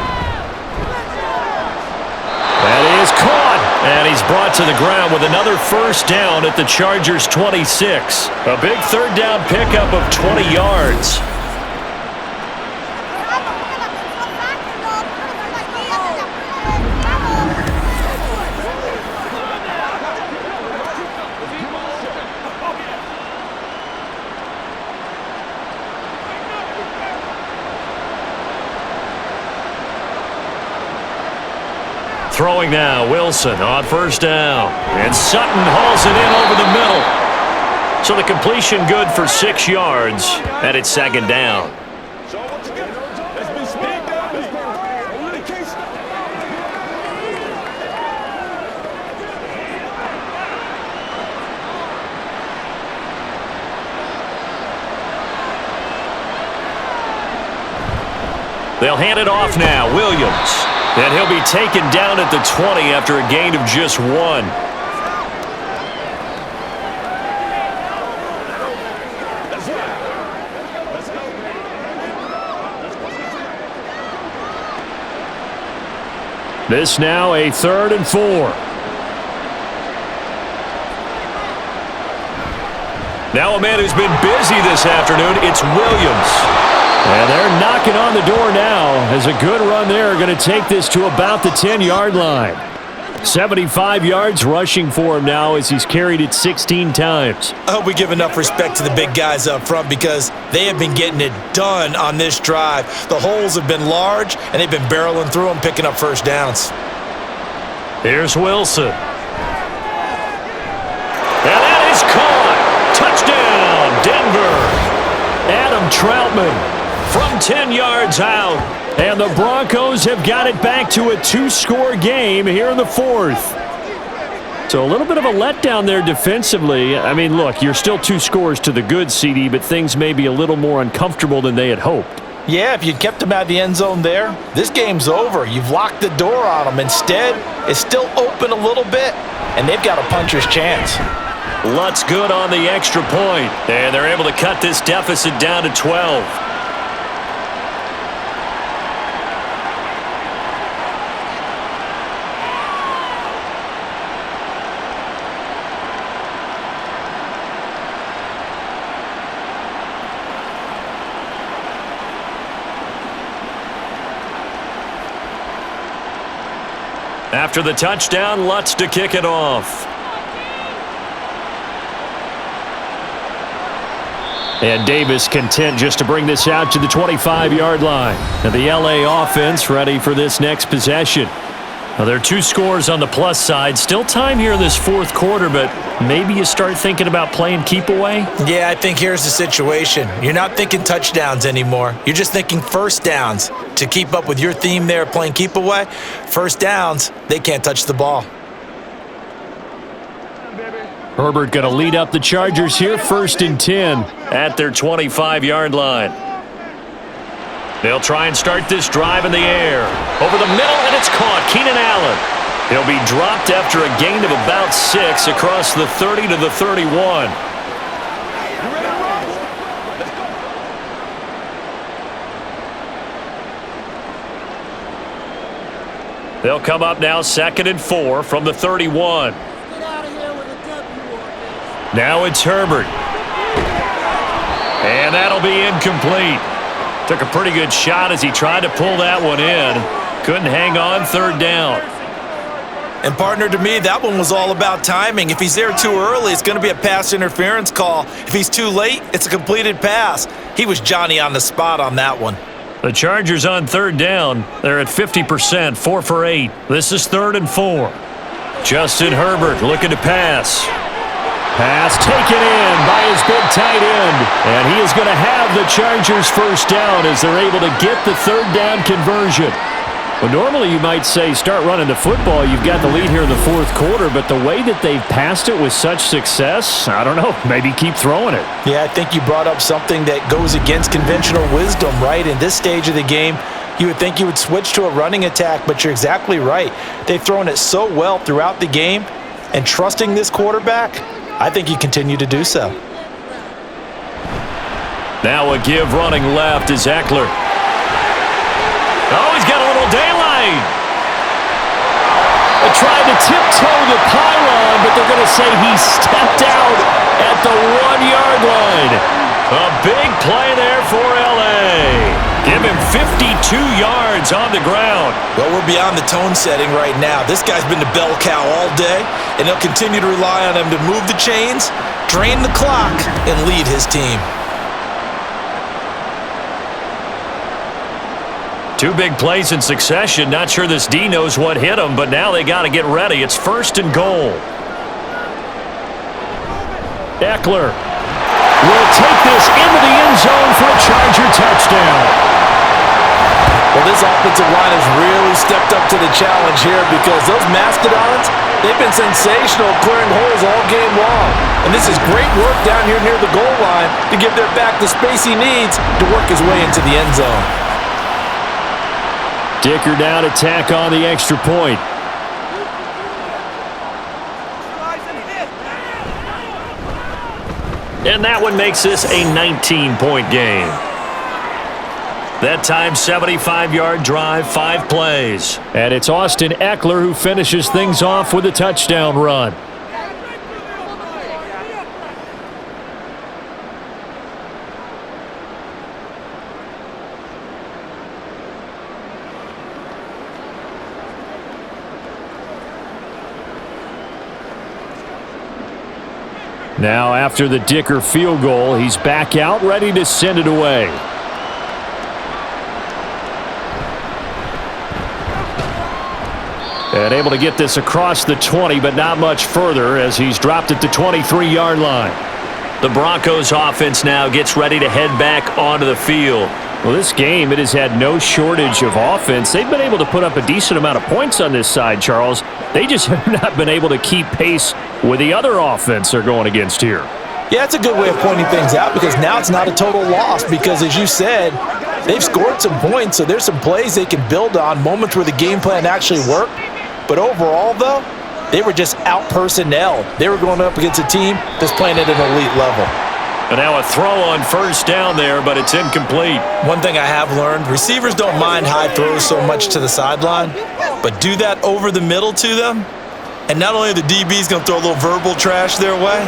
B: That is caught. And he's brought to the ground with another first down at the Chargers' 26. A big 3rd down pickup of 20 yards. Throwing now, Wilson on 1st down. And Sutton hauls it in over the middle. So the completion good for 6 yards, and it's 2nd down. They'll hand it off now, Williams. And he'll be taken down at the 20 after a gain of just 1. This now a 3rd and 4. Now a man who's been busy this afternoon, it's Williams. And they're knocking on the door now as a good run there going to take this to about the 10-yard line. 75 yards rushing for him now as he's carried it 16 times.
D: I hope we give enough respect to the big guys up front because they have been getting it done on this drive. The holes have been large, and they've been barreling through them, picking up first downs.
B: Here's Wilson. And that is caught. Touchdown, Denver. Adam Troutman from 10 yards out. And the Broncos have got it back to a 2-score game here in the 4th. So a little bit of a letdown there defensively. I mean, look, you're still 2 scores to the good, CD, but things may be a little more uncomfortable than they had hoped.
C: Yeah, if you'd kept them out of the end zone there, this game's over. You've locked the door on them. Instead, it's still open a little bit, and they've got a puncher's chance.
B: Lutz good on the extra point, and they're able to cut this deficit down to 12. After the touchdown, Lutz to kick it off. And Davis content just to bring this out to the 25-yard line. And the LA offense ready for this next possession. Now, there are 2 scores on the plus side. Still time here in this fourth quarter, but maybe you start thinking about playing keep away?
D: Yeah, I think here's the situation. You're not thinking touchdowns anymore. You're just thinking first downs. To keep up with your theme there, playing keep away, first downs, they can't touch the ball.
B: Herbert going to lead up the Chargers here, 1st and 10 at their 25-yard line. They'll try and start this drive in the air. Over the middle, and it's caught. Keenan Allen. He'll be dropped after a gain of about 6 across the 30 to the 31. They'll come up now 2nd and 4 from the 31. Now it's Herbert. And that'll be incomplete. Took a pretty good shot as he tried to pull that one in. Couldn't hang on, 3rd down.
D: And partner, to me, that one was all about timing. If he's there too early, it's going to be a pass interference call. If he's too late, it's a completed pass. He was Johnny on the spot on that one.
B: The Chargers on 3rd down. They're at 50%, 4 for 8. This is 3rd and 4. Justin Herbert looking to pass. Pass taken in by his big tight end. And he is going to have the Chargers first down as they're able to get the 3rd down conversion. Well, normally you might say start running the football. You've got the lead here in the fourth quarter, but the way that they've passed it with such success, I don't know, maybe keep throwing it.
D: Yeah, I think you brought up something that goes against conventional wisdom, right? In this stage of the game, you would think you would switch to a running attack, but you're exactly right. They've thrown it so well throughout the game, and trusting this quarterback, I think you continue to do so.
B: Now a give running left is Eckler. Oh, he's got a little daylight. They tried to tiptoe the pylon, but they're going to say he stepped out at the 1-yard line. A big play there for L.A. Give him 52 yards on the ground.
D: Well, we're beyond the tone setting right now. This guy's been the bell cow all day, and they'll continue to rely on him to move the chains, drain the clock, and lead his team.
B: 2 big plays in succession. Not sure this D knows what hit him, but now they got to get ready. It's 1st and goal. Eckler will take this into the end zone for a Charger touchdown.
D: Well, this offensive line has really stepped up to the challenge here because those Mastodons, they've been sensational clearing holes all game long. And this is great work down here near the goal line to give their back the space he needs to work his way into the end zone.
B: Dicker down to tack on the extra point. And that one makes this a 19-point game. That time, 75-yard drive, 5 plays. And it's Austin Eckler who finishes things off with a touchdown run. Now, after the Dicker field goal, he's back out, ready to send it away. And able to get this across the 20, but not much further as he's dropped at the 23-yard line. The Broncos offense now gets ready to head back onto the field. Well, this game, it has had no shortage of offense. They've been able to put up a decent amount of points on this side, Charles. They just have not been able to keep pace with the other offense they're going against here.
D: Yeah, it's a good way of pointing things out because now it's not a total loss because, as you said, they've scored some points, so there's some plays they can build on, moments where the game plan actually worked. But overall, though,
C: They were just out-personnel. They were going up against a team that's playing at an elite level.
B: And now a throw on first down there, but it's incomplete.
D: One thing I have learned, receivers don't mind high throws so much to the sideline, but do that over the middle to them, and not only are the DBs going to throw a little verbal trash their way,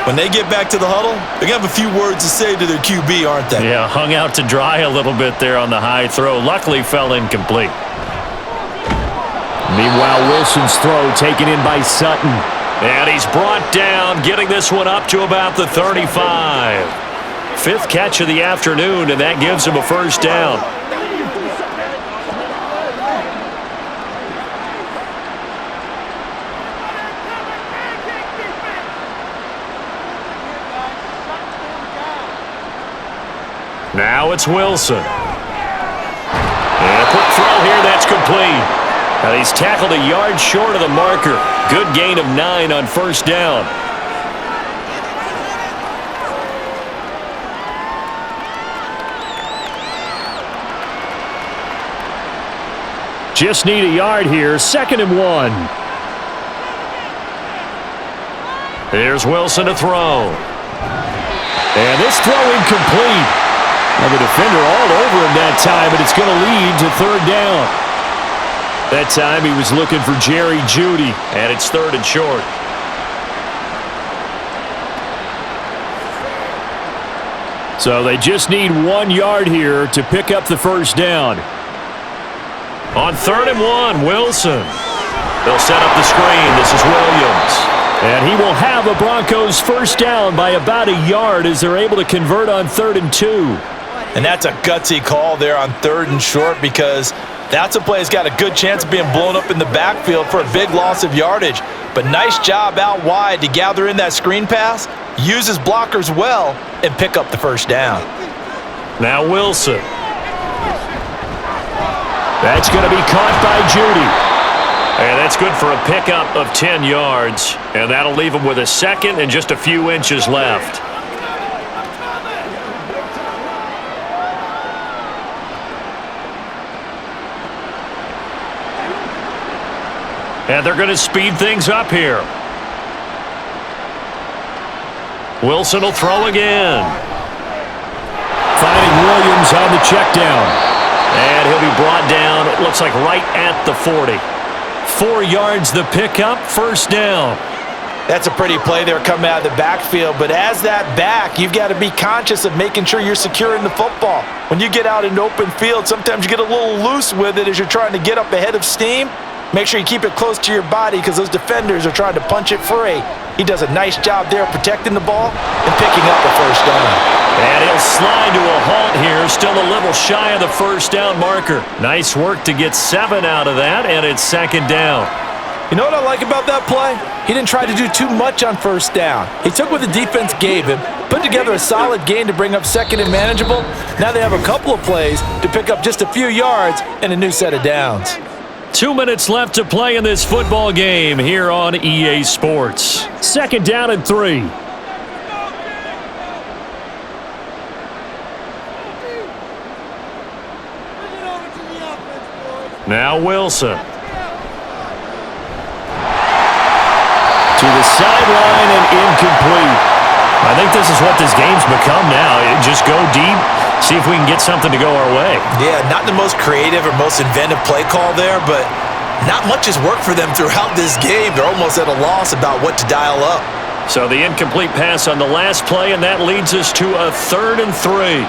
D: when they get back to the huddle, they're going to have a few words to say to their QB, aren't they?
B: Yeah, hung out to dry a little bit there on the high throw. Luckily fell incomplete. Meanwhile, Wilson's throw taken in by Sutton. And he's brought down, getting this one up to about the 35. Fifth catch of the afternoon, and that gives him a first down. Now it's Wilson. And a quick throw here, that's complete. Now he's tackled a yard short of the marker. Good gain of 9 on first down. Just need a yard here. 2nd and 1. Here's Wilson to throw. And this throw incomplete. Now the defender all over him that time, but it's going to lead to 3rd down. That time he was looking for Jerry Jeudy, and it's 3rd and short. So they just need 1 yard here to pick up the first down. On 3rd and 1, Wilson. They'll set up the screen. This is Williams. And he will have a Broncos first down by about a yard as they're able to convert on 3rd and 2.
D: And that's a gutsy call there on 3rd and short, because that's a play that's got a good chance of being blown up in the backfield for a big loss of yardage. But nice job out wide to gather in that screen pass, use his blockers well, and pick up the first down.
B: Now Wilson. That's going to be caught by Jeudy. And that's good for a pickup of 10 yards. And that'll leave him with a 2nd and just a few inches left. And they're going to speed things up here. Wilson will throw again. Finding Williams on the check down. And he'll be brought down, it looks like right at the 40. 4 yards the pickup, first down.
C: That's a pretty play there coming out of the backfield, but as that back, you've got to be conscious of making sure you're securing the football. When you get out in open field, sometimes you get a little loose with it as you're trying to get up ahead of steam. Make sure you keep it close to your body because those defenders are trying to punch it free. He does a nice job there protecting the ball and picking up the first down.
B: And he'll slide to a halt here, still a little shy of the first down marker. Nice work to get 7 out of that, and it's 2nd down.
C: You know what I like about that play? He didn't try to do too much on first down. He took what the defense gave him, put together a solid gain to bring up 2nd and manageable. Now they have a couple of plays to pick up just a few yards and a new set of downs.
B: 2 minutes left to play in this football game here on EA Sports. 2nd down and 3. Now Wilson. To the sideline and incomplete. I think this is what this game's become now. Just go deep, see if we can get something to go our way.
D: Yeah, not the most creative or most inventive play call there, but not much has worked for them throughout this game. They're almost at a loss about what to dial up.
B: So the incomplete pass on the last play, and that leads us to a 3rd and 3.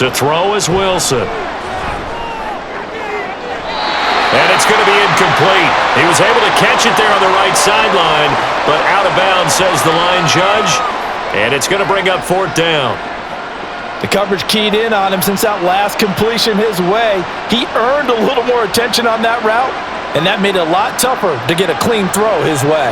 B: To throw is Wilson. And it's going to be incomplete. He was able to catch it there on the right sideline, but out of bounds, says the line judge. And it's going to bring up 4th down.
C: The coverage keyed in on him since that last completion his way. He earned a little more attention on that route, and that made it a lot tougher to get a clean throw his way.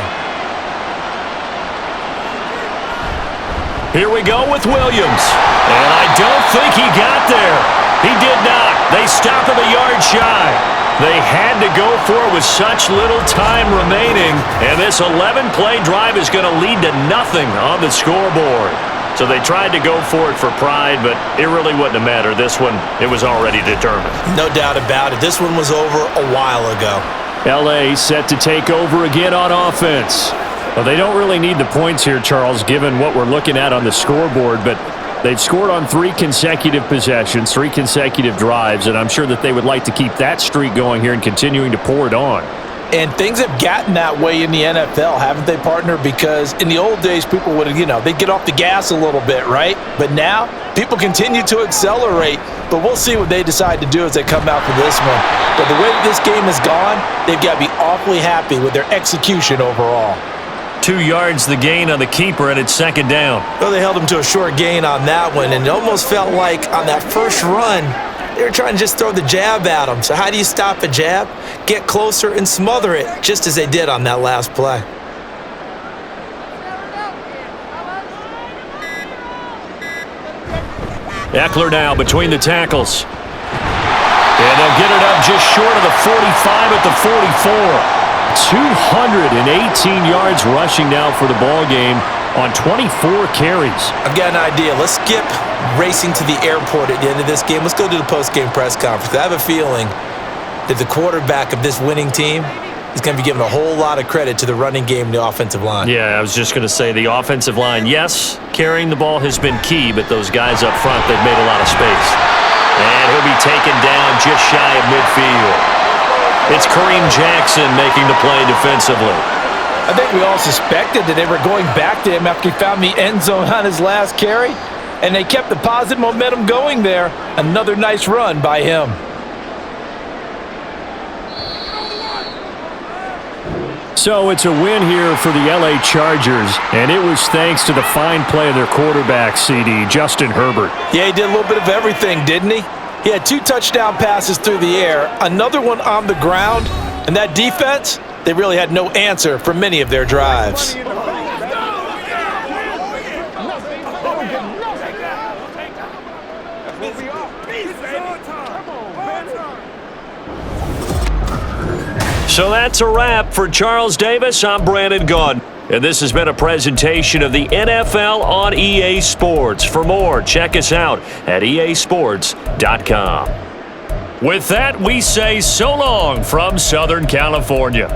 B: Here we go with Williams. And I don't think he got there. He did not. They stop him a yard shy. They had to go for it with such little time remaining, and this 11-play drive is going to lead to nothing on the scoreboard. So they tried to go for it for pride, but it really wouldn't have mattered. This one, it was already determined.
D: No doubt about it. This one was over a while ago.
B: L.A. set to take over again on offense. Well, they don't really need the points here, Charles, given what we're looking at on the scoreboard, but they've scored on 3 consecutive possessions, 3 consecutive drives, and I'm sure that they would like to keep that streak going here and continuing to pour it on.
C: And things have gotten that way in the NFL, haven't they, partner? Because in the old days, people would, they'd get off the gas a little bit, right? But now, people continue to accelerate. But we'll see what they decide to do as they come out for this one. But the way that this game has gone, they've got to be awfully happy with their execution overall.
B: 2 yards the gain on the keeper, and it's second down.
C: Well, they held him to a short gain on that one, and it almost felt like on that first run, they were trying to just throw the jab at him. So how do you stop a jab? Get closer and smother it, just as they did on that last play.
B: Eckler now between the tackles. And they'll get it up just short of the 45 at the 44. 218 yards rushing now for the ball game on 24 carries.
C: I've got an idea. Let's skip racing to the airport at the end of this game. Let's go to the post-game press conference. I have a feeling that the quarterback of this winning team is going to be given a whole lot of credit to the running game and the offensive line.
B: Yeah, I was just going to say the offensive line, yes, carrying the ball has been key, but those guys up front, they've made a lot of space. And he'll be taken down just shy of midfield. It's Kareem Jackson making the play defensively.
C: I think we all suspected that they were going back to him after he found the end zone on his last carry, and they kept the positive momentum going there. Another nice run by him.
B: So it's a win here for the L.A. Chargers, and it was thanks to the fine play of their quarterback, CD, Justin Herbert.
C: Yeah, he did a little bit of everything, didn't he? He had 2 touchdown passes through the air, another one on the ground, and that defense, they really had no answer for many of their drives.
B: So that's a wrap for Charles Davis. I'm Brandon Gaudin. And this has been a presentation of the NFL on EA Sports. For more, check us out at easports.com. With that, we say so long from Southern California.